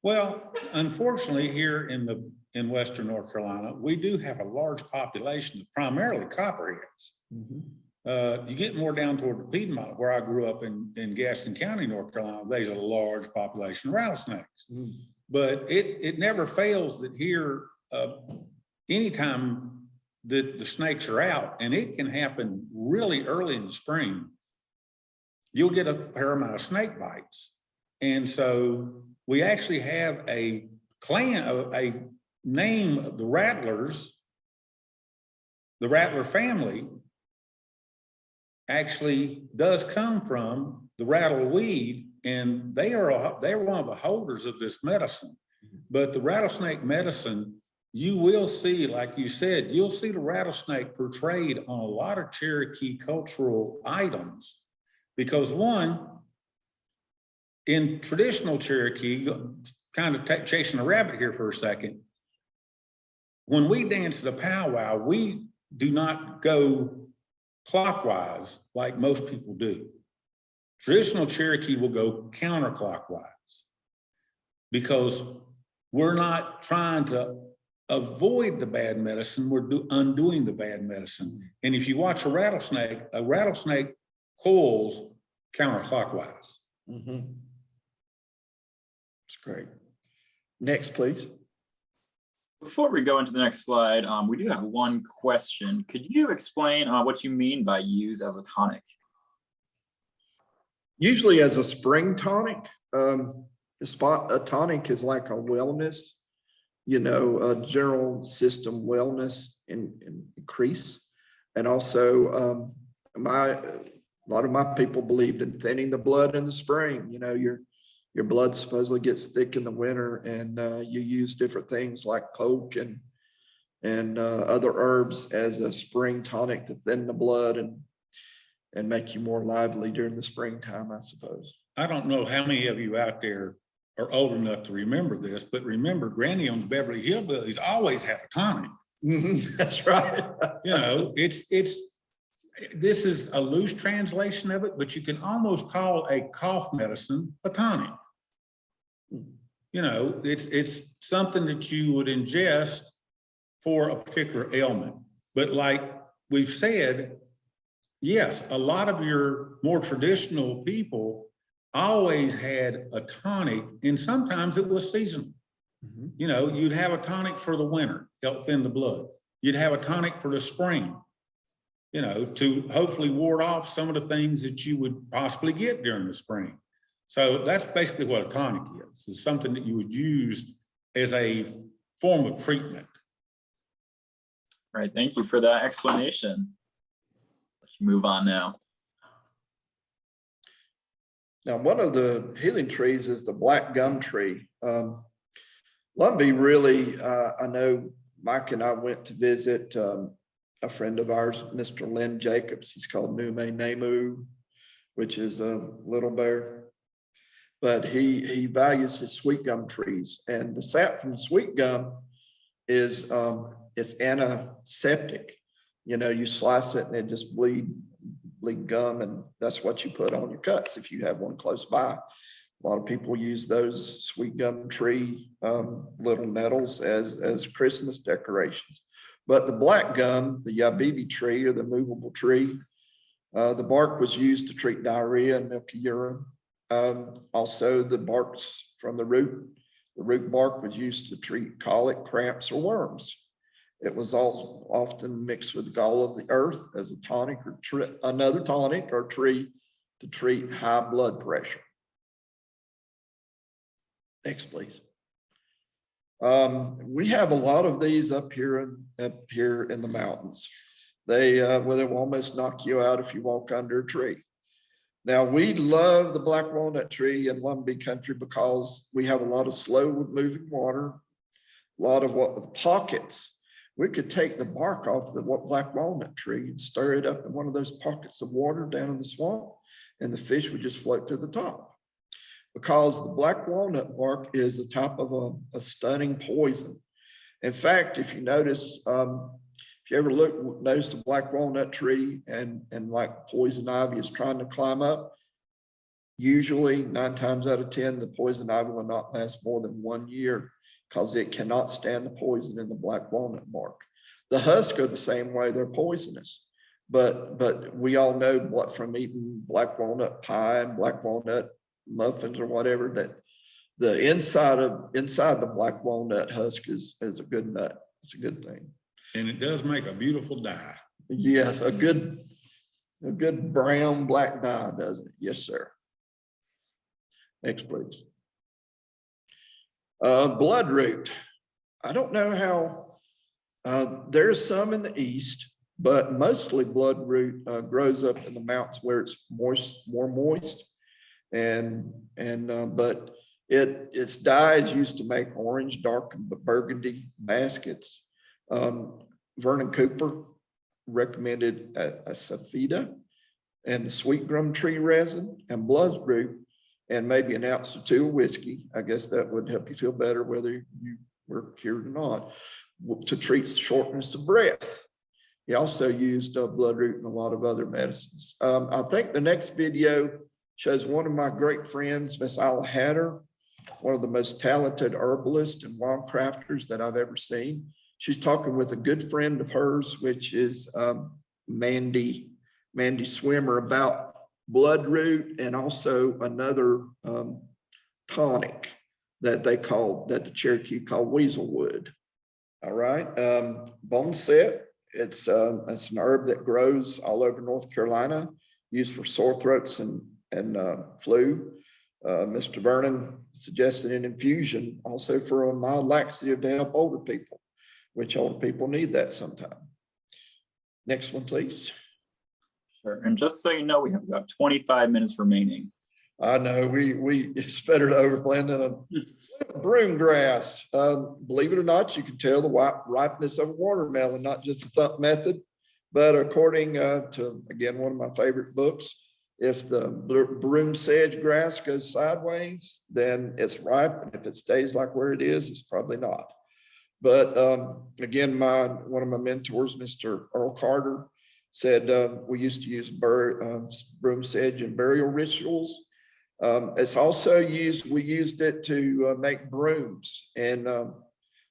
Well, unfortunately, here in Western North Carolina, we do have a large population of primarily copperheads. Mm-hmm. You get more down toward the Piedmont, where I grew up in Gaston County, North Carolina, there's a large population of rattlesnakes. Mm. But it never fails that here, anytime that the snakes are out, and it can happen really early in the spring, you'll get a fair amount of snake bites. And so we actually have a name of the rattlers, the rattler family actually does come from the rattleweed, and they're one of the holders of this medicine. But the rattlesnake medicine, you will see, like you said, you'll see the rattlesnake portrayed on a lot of Cherokee cultural items, because one, in traditional Cherokee, kind of chasing a rabbit here for a second, when we dance the powwow, we do not go clockwise like most people do. Traditional Cherokee will go counterclockwise, because we're not trying to avoid the bad medicine, we're undoing the bad medicine. And if you watch a rattlesnake coils counterclockwise. It's great. Next, please. Before we go into the next slide, we do have one question. Could you explain what you mean by use as a tonic? Usually as a spring tonic. A tonic is like a wellness, a general system wellness increase. And also a lot of my people believed in thinning the blood in the spring. Your blood supposedly gets thick in the winter, and you use different things like poke and other herbs as a spring tonic to thin the blood and make you more lively during the springtime, I suppose. I don't know how many of you out there are old enough to remember this, but remember Granny on the Beverly Hillbillies always had a tonic. That's right. This is a loose translation of it, but you can almost call a cough medicine a tonic. It's something that you would ingest for a particular ailment. But like we've said, yes, a lot of your more traditional people always had a tonic, and sometimes it was seasonal. You'd have a tonic for the winter, help thin the blood. You'd have a tonic for the spring, to hopefully ward off some of the things that you would possibly get during the spring. So that's basically what a tonic is. It's something that you would use as a form of treatment. All right, thank you for that explanation. Let's move on now. Now, one of the healing trees is the black gum tree. Lumbee really, I know Mike and I went to visit a friend of ours, Mr. Lynn Jacobs. He's called Nume Nemu, which is a little bear. But he values his sweet gum trees, and the sap from sweet gum is antiseptic. You slice it and it just bleed gum, and that's what you put on your cuts if you have one close by. A lot of people use those sweet gum tree little nettles as Christmas decorations. But the black gum, the yabibi tree or the movable tree, the bark was used to treat diarrhea and milky urine. Also, the barks from the root bark was used to treat colic, cramps, or worms. It was all often mixed with gall of the earth as a tonic or another tonic or tree to treat high blood pressure. Next, please. We have a lot of these up here in the mountains. They will almost knock you out if you walk under a tree. Now, we love the black walnut tree in Lumbee country because we have a lot of slow moving water, a lot of with pockets. We could take the bark off the black walnut tree and stir it up in one of those pockets of water down in the swamp, and the fish would just float to the top. Because the black walnut bark is a type of a stunning poison. In fact, if you notice, if you ever notice the black walnut tree and like poison ivy is trying to climb up, usually 9 times out of 10, the poison ivy will not last more than 1 year because it cannot stand the poison in the black walnut bark. The husks are the same way, they're poisonous. But we all know what from eating black walnut pie and black walnut muffins or whatever, that the inside the black walnut husk is a good nut. It's a good thing. And it does make a beautiful dye. Yes, a good brown black dye, doesn't it? Yes, sir. Next, please. Bloodroot. I don't know how, there's some in the east, but mostly bloodroot grows up in the mountains where it's more moist. But its dye is used to make orange, dark, and burgundy baskets. Vernon Cooper recommended a saphida and the sweet gum tree resin and bloodroot and maybe an ounce or 2 of whiskey. I guess that would help you feel better whether you were cured or not, to treat shortness of breath. He also used bloodroot and a lot of other medicines. I think the next video shows one of my great friends, Miss Isla Hatter. one of the most talented herbalists and wildcrafters that I've ever seen. She's talking with a good friend of hers, which is Mandy Swimmer, about bloodroot and also another tonic that the Cherokee call weaselwood. All right, Boneset, it's an herb that grows all over North Carolina, used for sore throats and flu. Mr. Vernon suggested an infusion also for a mild laxative to help older people, which older people need that sometime. Next one, please. Sure. And just so you know, we have about 25 minutes remaining. I know it's better to overplan than a broom grass. Believe it or not, you can tell the ripeness of a watermelon, not just the thump method, but according to, again, one of my favorite books, if the broom sedge grass goes sideways, then it's ripe. And if it stays like where it is, it's probably not. But again, one of my mentors, Mr. Earl Carter, said we used to use broom sedge in burial rituals. It's also we used it to make brooms. And at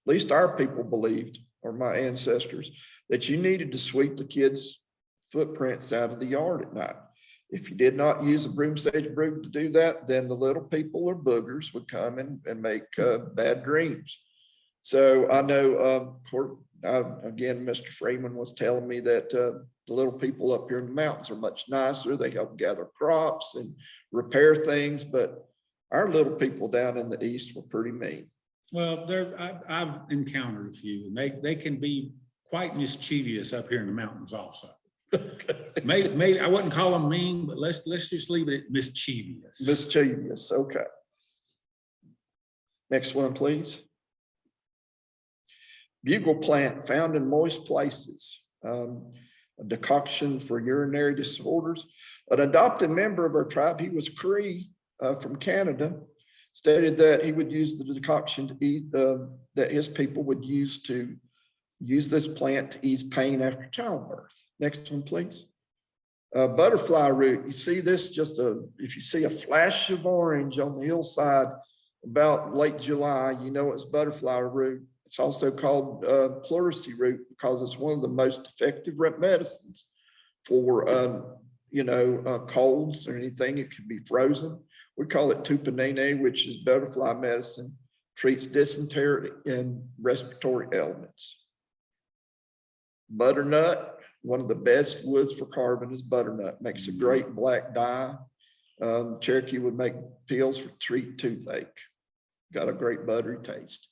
least our people believed, or my ancestors, that you needed to sweep the kids' footprints out of the yard at night. If you did not use a broom sedge broom to do that, then the little people or boogers would come and make bad dreams. So I know, again, Mr. Freeman was telling me that the little people up here in the mountains are much nicer. They help gather crops and repair things, but our little people down in the east were pretty mean. Well, I've encountered a few, and they can be quite mischievous up here in the mountains also. Maybe I wouldn't call them mean, but let's just leave it at mischievous. Mischievous, okay. Next one, please. Bugle plant found in moist places. A decoction for urinary disorders. An adopted member of our tribe, he was Cree from Canada, stated that he would use the decoction to eat, that his people would use this plant to ease pain after childbirth. Next one, please. Butterfly root. You see this if you see a flash of orange on the hillside about late July, you know it's butterfly root. It's also called pleurisy root because it's one of the most effective medicines for, colds or anything. It can be frozen. We call it tupanene, which is butterfly medicine, treats dysentery and respiratory ailments. Butternut, one of the best woods for carving is butternut. Makes a great black dye. Cherokee would make pills for treat toothache. Got a great buttery taste.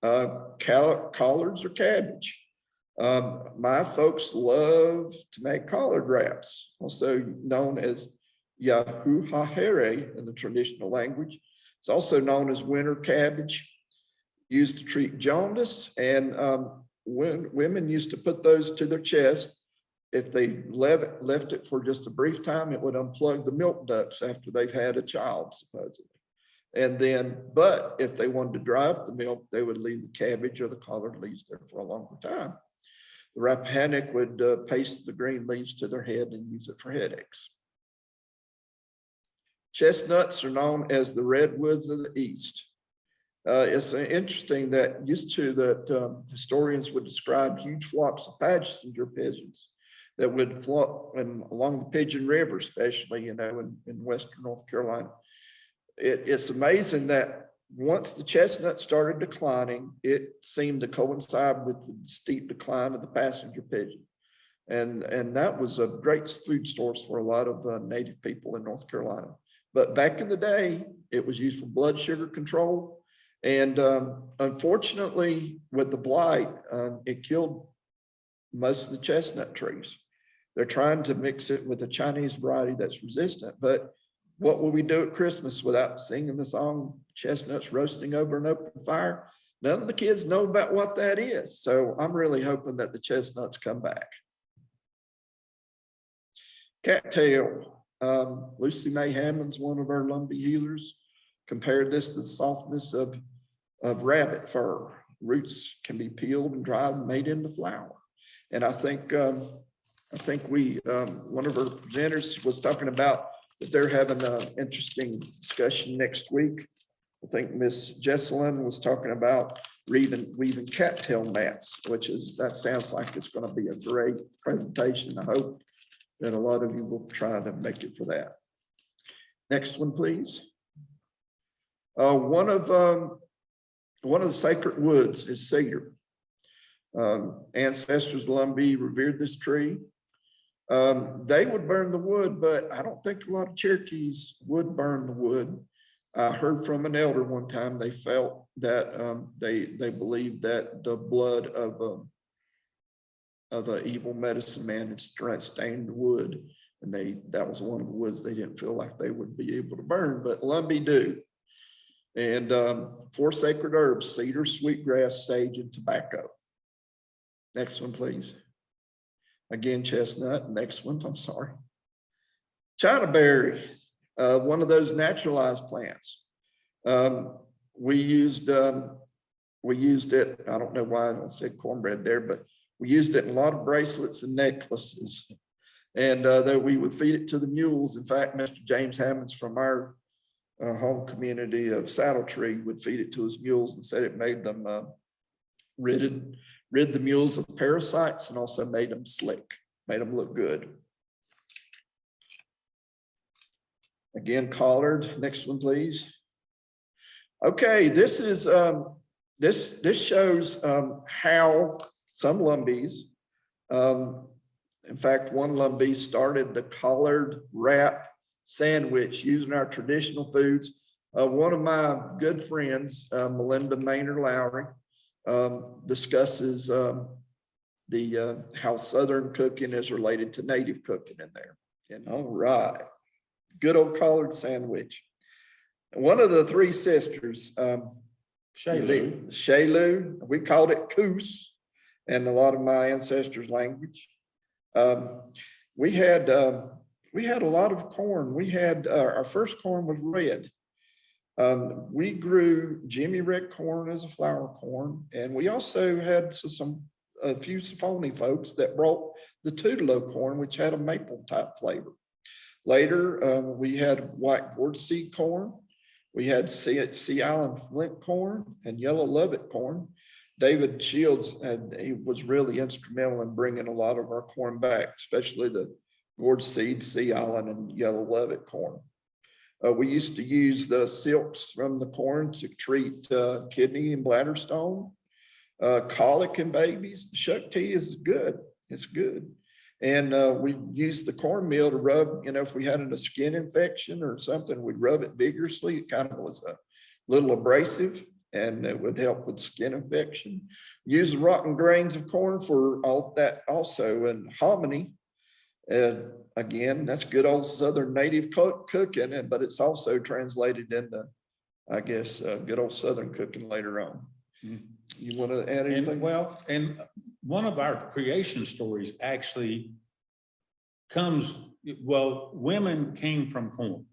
Collards or cabbage. My folks love to make collard wraps, also known as yahuhahere in the traditional language. It's also known as winter cabbage, used to treat jaundice, and when women used to put those to their chest. If they left it for just a brief time, it would unplug the milk ducts after they've had a child, supposedly. And then, but if they wanted to dry up the milk, they would leave the cabbage or the collard leaves there for a longer time. The Rappahannock would paste the green leaves to their head and use it for headaches. Chestnuts are known as the redwoods of the East. It's interesting that historians would describe huge flocks of passenger pigeons that would flock along the Pigeon River, especially, in Western North Carolina. It's amazing that once the chestnut started declining, it seemed to coincide with the steep decline of the passenger pigeon. And that was a great food source for a lot of native people in North Carolina. But back in the day, it was used for blood sugar control. And unfortunately, with the blight, it killed most of the chestnut trees. They're trying to mix it with a Chinese variety that's resistant. But what will we do at Christmas without singing the song, Chestnuts Roasting Over an Open Fire? None of the kids know about what that is. So I'm really hoping that the chestnuts come back. Cattail. Lucy Mae Hammond's one of our Lumbee healers. Compared this to the softness of rabbit fur. Roots can be peeled and dried and made into flour. And I think one of our presenters was talking about but they're having an interesting discussion next week. I think Miss Jesselyn was talking about weaving cattail mats, that sounds like it's going to be a great presentation. I hope that a lot of you will try to make it for that. Next one, please. One of the sacred woods is cedar. Ancestors Lumbee revered this tree. They would burn the wood, but I don't think a lot of Cherokees would burn the wood. I heard from an elder one time, they felt that they believed that the blood of an evil medicine man had stained the wood, and that was one of the woods they didn't feel like they would be able to burn, but Lumbee do. And 4 sacred herbs: cedar, sweetgrass, sage, and tobacco. Next one, please. Again, chestnut. Next one, I'm sorry. China berry, one of those naturalized plants. We used it, I don't know why I said cornbread there, but we used it in a lot of bracelets and necklaces. And that we would feed it to the mules. In fact, Mr. James Hammonds from our home community of Saddle Tree would feed it to his mules and said it made them rid the mules of parasites and also made them slick, made them look good. Again, collard. Next one, please. Okay, this is this shows how some Lumbees, in fact, one Lumbee started the collard wrap sandwich using our traditional foods. One of my good friends, Melinda Maynard Lowry, discusses how Southern cooking is related to Native cooking in there. And all right, good old collard sandwich. One of the 3 sisters, Shalu, we called it Coos in a lot of my ancestors' language. We had a lot of corn. We had our first corn was red. We grew Jimmy red corn as a flour corn, and we also had a few Safoni folks that brought the Tutelo corn, which had a maple type flavor. Later, we had white gourd seed corn. We had Sea Island flint corn and yellow Lubbock corn. David Shields he was really instrumental in bringing a lot of our corn back, especially the gourd seed, Sea Island, and yellow Lubbock corn. We used to use the silks from the corn to treat kidney and bladder stone, colic in babies. The shuck tea is good. It's good. And we used the cornmeal to rub, if we had a skin infection or something, we'd rub it vigorously. It kind of was a little abrasive, and it would help with skin infection. Use the rotten grains of corn for all that also, and hominy. And again, that's good old Southern native cooking, but it's also translated into, I guess, good old Southern cooking later on. You want to add anything? And one of our creation stories actually women came from corn.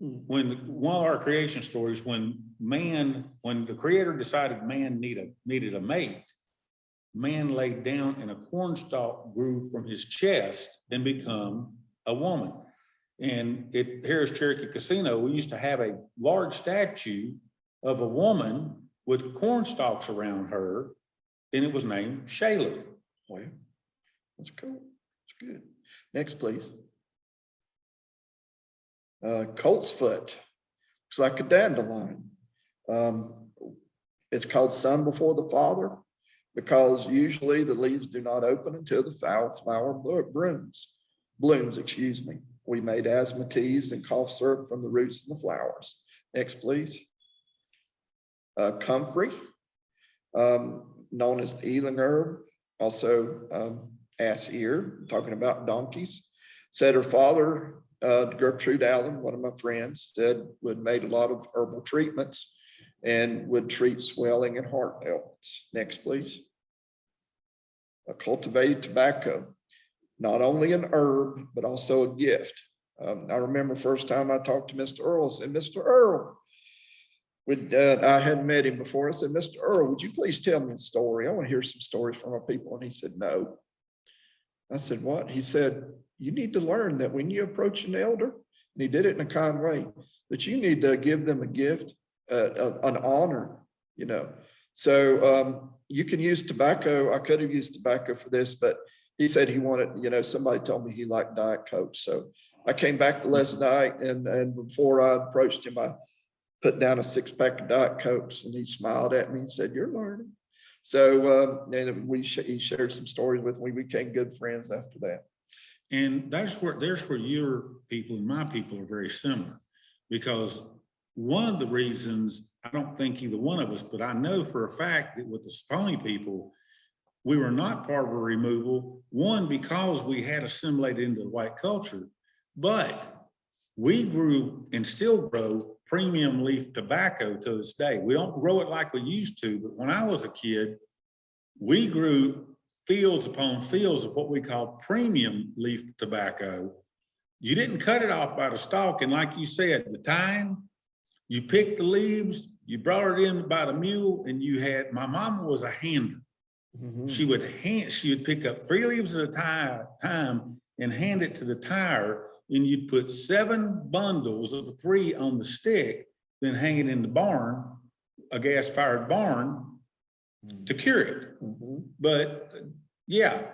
When one of our creation stories, when the creator decided man needed a mate, man laid down and a cornstalk grew from his chest and become a woman. And here at Cherokee Casino, we used to have a large statue of a woman with cornstalks around her, and it was named Shayla. Well, that's cool. That's good. Next, please. Colt's foot. Looks like a dandelion. It's called Son Before the Father because usually the leaves do not open until the flower blooms. We made asthma teas and cough syrup from the roots and the flowers. Next, please. Comfrey, known as the ealing herb, also ass ear, talking about donkeys. Said her father, Gertrude Allen, one of my friends, said would made a lot of herbal treatments and would treat swelling and heart ailments. Next, please. Cultivated tobacco, not only an herb, but also a gift. I remember first time I talked to Mr. Earl, I said, Mr. Earl, I hadn't met him before. I said, Mr. Earl, would you please tell me a story? I want to hear some stories from our people. And he said, no. I said, what? He said, you need to learn that when you approach an elder, And he did it in a kind way, that you need to give them a gift, an honor, you know. So you can use tobacco. I could have used tobacco for this, but he said he wanted, you know, somebody told me he liked Diet Coke. So I came back the last night, and before I approached him, I put down a 6-pack of Diet Cokes, and he smiled at me and said, "You're learning." So and he shared some stories with me. We became good friends after that. And there's where your people and my people are very similar, because one of the reasons, I don't think either one of us, but I know for a fact that with the Saponi people, we were not part of a removal. One, because we had assimilated into the white culture, but we grew and still grow premium leaf tobacco to this day. We don't grow it like we used to, but when I was a kid, we grew fields upon fields of what we call premium leaf tobacco. You didn't cut it off by the stalk, and like you said, the tine, you picked the leaves, you brought it in by the mule, and you had, my mama was a hander. Mm-hmm. She would pick up 3 leaves at a time and hand it to the tire, and you'd put 7 bundles of the 3 on the stick, then hang it in the barn, a gas-fired barn, to cure it. Mm-hmm. But yeah,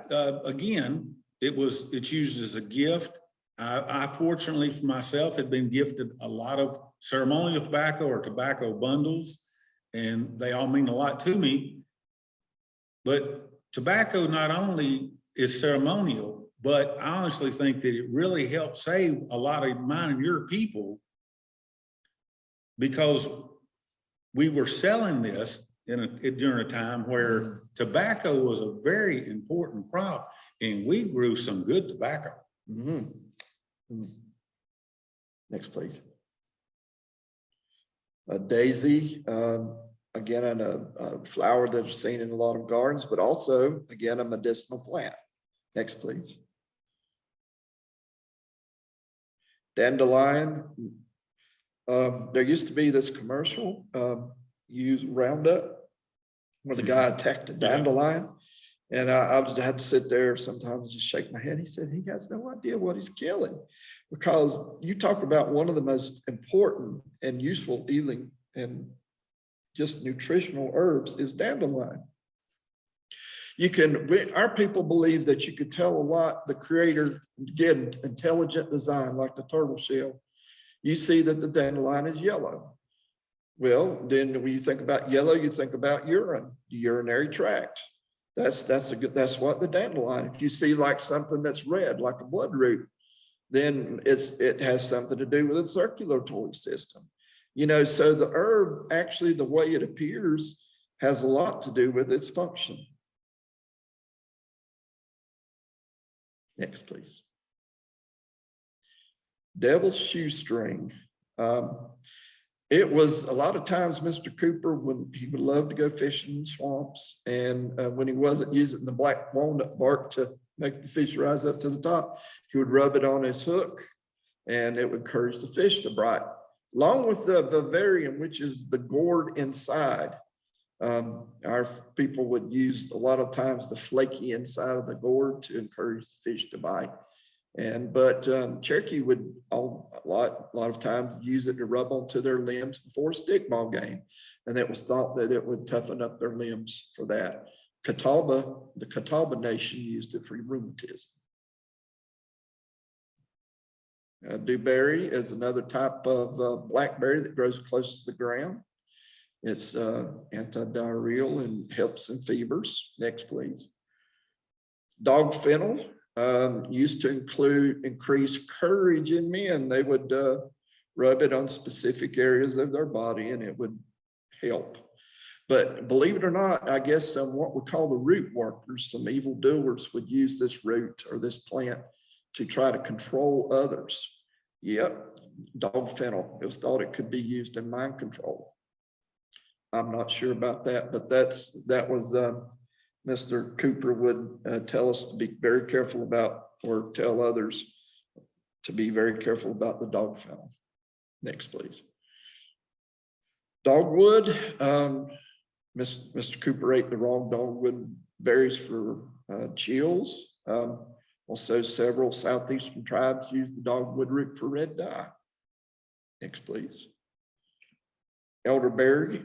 again, it's used as a gift. I fortunately for myself had been gifted a lot of ceremonial tobacco or tobacco bundles, and they all mean a lot to me. But tobacco not only is ceremonial, but I honestly think that it really helped save a lot of mine and your people, because we were selling this during a time where tobacco was a very important crop, and we grew some good tobacco. Mm-hmm. Next, please. A daisy, again, a flower that is seen in a lot of gardens, but also, again, a medicinal plant. Next, please. Dandelion. There used to be this commercial, use Roundup, where the guy attacked a dandelion. And I had to sit there sometimes and just shake my head. He said he has no idea what he's killing, because you talk about one of the most important and useful healing and just nutritional herbs is dandelion. Our people believe that you could tell a lot, the creator, again, intelligent design like the turtle shell. You see that the dandelion is yellow. Well, then when you think about yellow, you think about urine, the urinary tract. That's what the dandelion. If you see like something that's red, like a bloodroot, then it has something to do with the circulatory system. You know, so the herb, actually, the way it appears has a lot to do with its function. Next, please. Devil's shoestring. It was a lot of times Mr. Cooper, when he would love to go fishing in swamps, and when he wasn't using the black walnut bark to make the fish rise up to the top, he would rub it on his hook, and it would encourage the fish to bite. Along with the vivarium, which is the gourd inside, our people would use a lot of times the flaky inside of the gourd to encourage the fish to bite. But Cherokee would a lot of times use it to rub onto their limbs before a stickball game, and it was thought that it would toughen up their limbs for that. The Catawba Nation used it for rheumatism. Dewberry is another type of blackberry that grows close to the ground. It's antidiarrheal and helps in fevers. Next, please. Dog fennel. Used to increase courage in men. They would rub it on specific areas of their body, and it would help. But believe it or not, I guess what we call the root workers, some evildoers, would use this root or this plant to try to control others. Yep, dog fennel. It was thought it could be used in mind control. I'm not sure about that, but that was Mr. Cooper would tell us to be very careful about, or tell others to be very careful about the dog fennel. Next, please. Dogwood. Mr. Cooper ate the wrong dogwood berries for chills. Also, several southeastern tribes use the dogwood root for red dye. Next, please. Elderberry,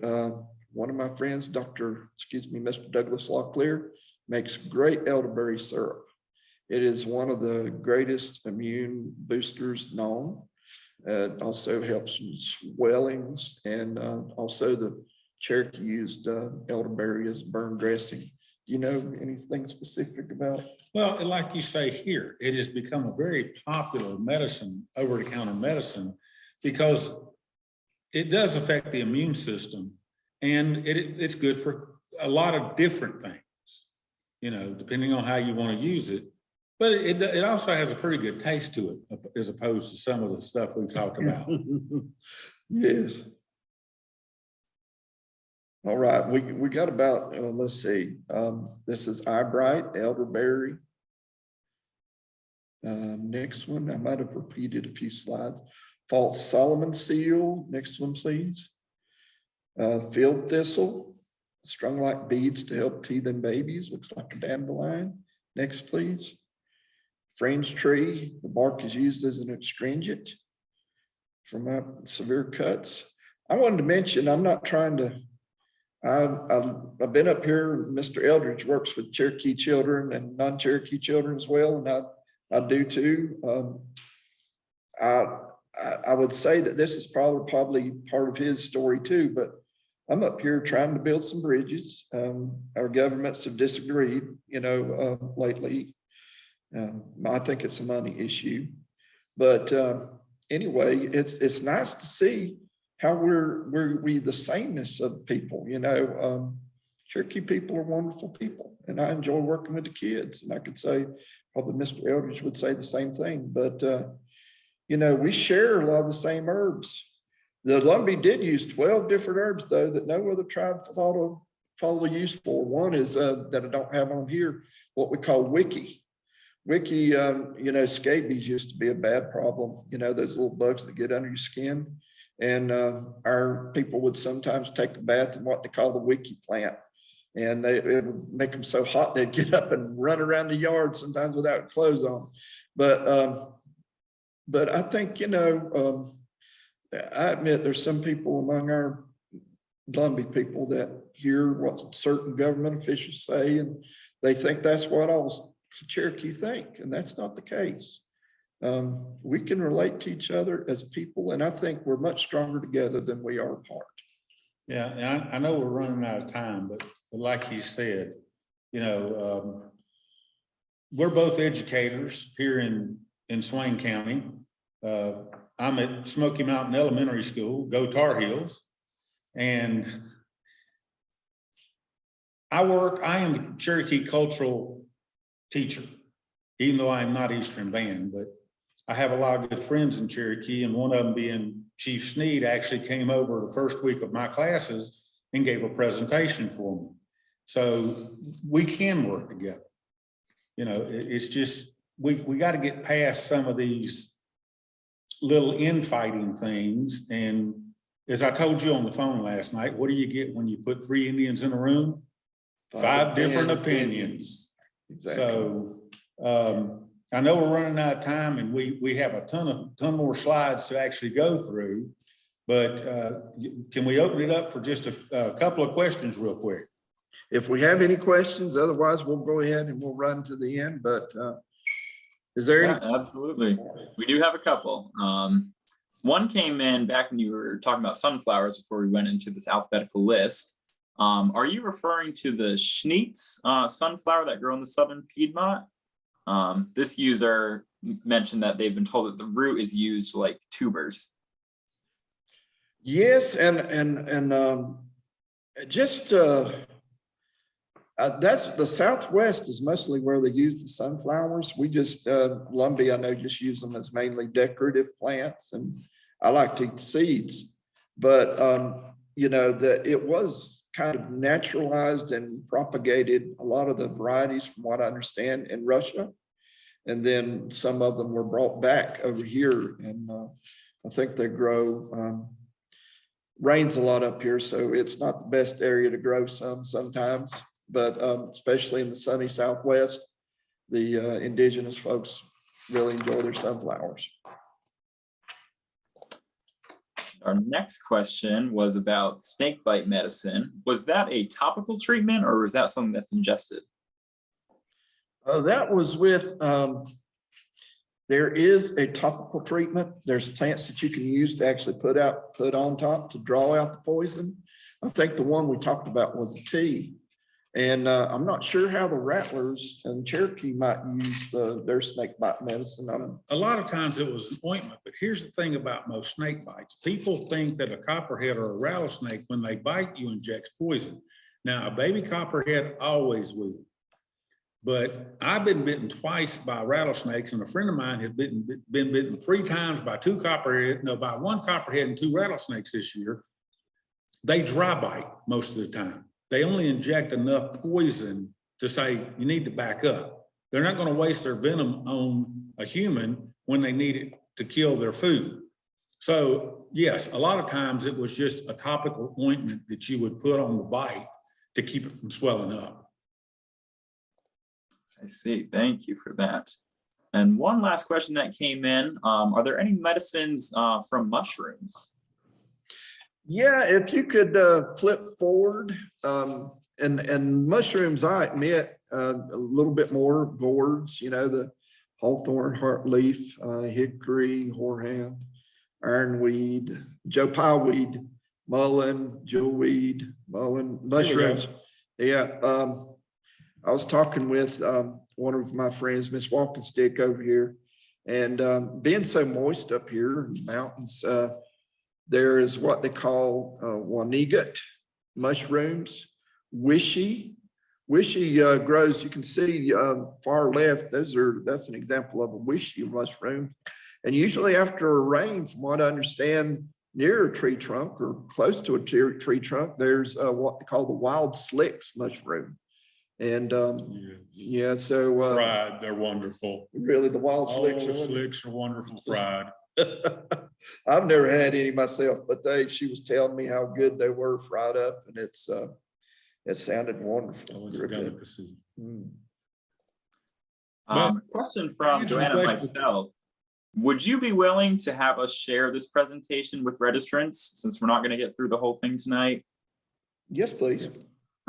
one of my friends, Mr. Douglas Locklear, makes great elderberry syrup. It is one of the greatest immune boosters known. It also helps with swellings, and also the Cherokee used elderberry as burn dressing. Do you know anything specific about it? Well, like you say here, it has become a very popular medicine, over-the-counter medicine, because it does affect the immune system, and it's good for a lot of different things, you know, depending on how you want to use it. But it also has a pretty good taste to it, as opposed to some of the stuff we talked about. Yes. All right, we got about, let's see, this is eyebright, elderberry. Next one, I might have repeated a few slides. False Solomon seal, next one, please. Field thistle, strung like beads to help teething babies, looks like a dandelion. Next, please. Fringe tree, the bark is used as an astringent for my severe cuts. I wanted to mention, I'm not trying to, I've been up here, Mr. Eldridge works with Cherokee children and non-Cherokee children as well, and I do too. I would say that this is probably part of his story too, but I'm up here trying to build some bridges. Our governments have disagreed, you know, lately. I think it's a money issue, but anyway, it's nice to see how we the sameness of people, you know. Cherokee people are wonderful people, and I enjoy working with the kids. And I could say probably Mr. Eldridge would say the same thing, but you know, we share a lot of the same herbs. The Lumbee did use 12 different herbs though that no other tribe thought of follow use for. One is that I don't have on here, what we call wiki. Wiki, you know, scabies used to be a bad problem. You know, those little bugs that get under your skin. And our people would sometimes take a bath in what they call the wiki plant. And it would make them so hot they'd get up and run around the yard sometimes without clothes on. But I think, you know, I admit there's some people among our Lumbee people that hear what certain government officials say, and they think that's what all Cherokee think, and that's not the case. We can relate to each other as people, and I think we're much stronger together than we are apart. Yeah, and I know we're running out of time, but like he said, you know, we're both educators here in Swain County. I'm at Smoky Mountain Elementary School, go Tar Heels, and I am the Cherokee cultural teacher, even though I'm not Eastern Band, but I have a lot of good friends in Cherokee, and one of them being Chief Sneed actually came over the first week of my classes and gave a presentation for me. So we can work together. You know, it's just, we got to get past some of these little infighting things. And as I told you on the phone last night, what do you get when you put 3 Indians in a room? 5 different opinions. Exactly. So I know we're running out of time, and we have a ton more slides to actually go through, but can we open it up for just a couple of questions real quick? If we have any questions, otherwise we'll go ahead and we'll run to the end, but is there any? Absolutely. We do have a couple. One came in back when you were talking about sunflowers before we went into this alphabetical list. Are you referring to the Schneitz sunflower that grow in the southern Piedmont? This user mentioned that they've been told that the root is used like tubers. Yes, and just that's the Southwest is mostly where they use the sunflowers. We just Lumbee, I know, just use them as mainly decorative plants, and I like to eat the seeds. But you know, that it was kind of naturalized and propagated, a lot of the varieties from what I understand, in Russia, and then some of them were brought back over here, and I think they grow. Rains a lot up here, so it's not the best area to grow some sometimes, but especially in the sunny Southwest, the indigenous folks really enjoy their sunflowers. Our next question was about snake bite medicine. Was that a topical treatment or was that something that's ingested? That was with, there is a topical treatment. There's plants that you can use to actually put on top to draw out the poison. I think the one we talked about was the tea. And I'm not sure how the rattlers and Cherokee might use their snake bite medicine. A lot of times it was ointment, but here's the thing about most snake bites. People think that a copperhead or a rattlesnake, when they bite you, injects poison. Now, a baby copperhead always will. But I've been bitten twice by rattlesnakes, and a friend of mine has been bitten 3 times by by 1 copperhead and 2 rattlesnakes this year. They dry bite most of the time. They only inject enough poison to say you need to back up. They're not going to waste their venom on a human when they need it to kill their food. So yes, a lot of times it was just a topical ointment that you would put on the bite to keep it from swelling up. I see. Thank you for that. And one last question that came in. Are there any medicines from mushrooms? Yeah, if you could flip forward, and mushrooms, I admit, a little bit more gourds, you know, the hawthorn, heartleaf, hickory, horehound, ironweed, Joe Pye weed, mullein, jewelweed, mullein, mushrooms. Yeah, I was talking with one of my friends, Miss Walking Stick over here, and being so moist up here in the mountains, there is what they call Wanigat mushrooms. Wishy grows. You can see far left. That's an example of a wishy mushroom. And usually after a rain, from what I understand, near a tree trunk or close to a tree trunk, there's what they call the wild slicks mushroom. And yeah, so fried, they're wonderful. Really, the wild slicks are wonderful fried. I've never had any myself, but she was telling me how good they were fried up, and it sounded wonderful. It's a delicacy. Question from Joanna and myself. Would you be willing to have us share this presentation with registrants since we're not going to get through the whole thing tonight? Yes, please.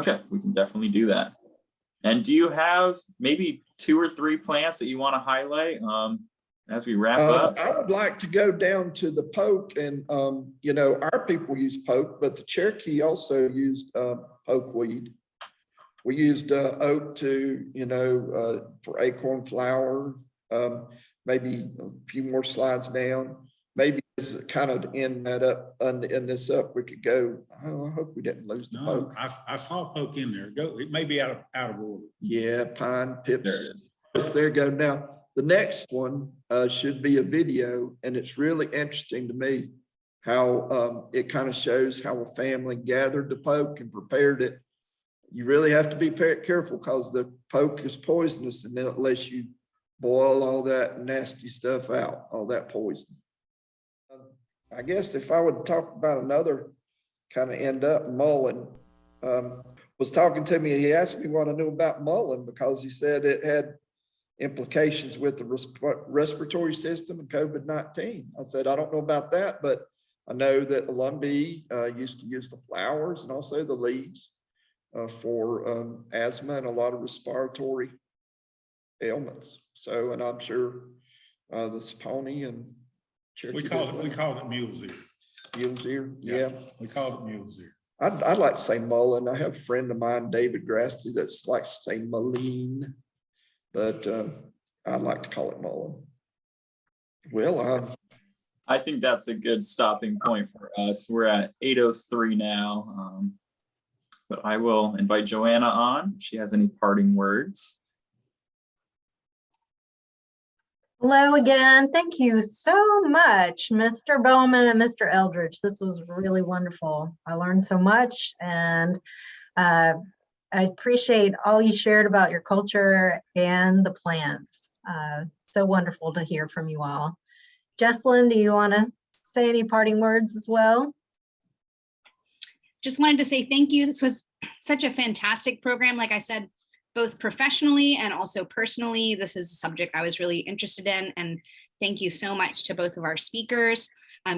Okay, we can definitely do that. And do you have maybe 2 or 3 plants that you want to highlight as we wrap up? I would like to go down to the poke, and you know, our people use poke, but the Cherokee also used pokeweed. We used oak to, you know, for acorn flower. Maybe a few more slides down. Maybe as kind of end this up, we could go. I hope we didn't lose the poke. I saw poke in there. It may be out of order. Yeah, pine pips. There it is. There you go. Now the next one should be a video, and it's really interesting to me how it kind of shows how a family gathered the poke and prepared it. You really have to be careful because the poke is poisonous, and unless you boil all that nasty stuff out, all that poison. I guess if I would talk about another kind of end up, mullein was talking to me. He asked me what I knew about mullein because he said it had implications with the respiratory system and COVID-19. I said, I don't know about that, but I know that Lumbee used to use the flowers and also the leaves for asthma and a lot of respiratory ailments. So, and I'm sure the Saponi and Cherokee. We called it mule's ear. Mule's ear, yeah. We called it mule's ear. I'd like to say mullein. I have a friend of mine, David Grasty, that's likes to say mullein, but I'd like to call it mullein. Well, I think that's a good stopping point for us. We're at 8:03 now, but I will invite Joanna on if she has any parting words. Hello again. Thank you so much, Mr. Boughman and Mr. Eldridge. This was really wonderful. I learned so much, and I appreciate all you shared about your culture and the plants. So wonderful to hear from you all. Jessalyn, do you want to say any parting words as well? Just wanted to say thank you. This was such a fantastic program. Like I said, both professionally and also personally. This is a subject I was really interested in, and thank you so much to both of our speakers.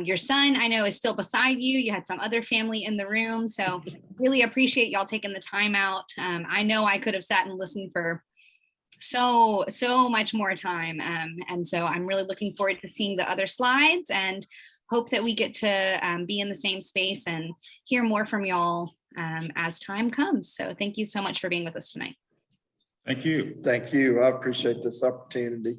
Your son, I know, is still beside you. You had some other family in the room, so really appreciate y'all taking the time out. I know I could have sat and listened for so much more time, and so I'm really looking forward to seeing the other slides, and hope that we get to be in the same space and hear more from y'all as time comes. So thank you so much for being with us tonight. Thank you. Thank you. I appreciate this opportunity.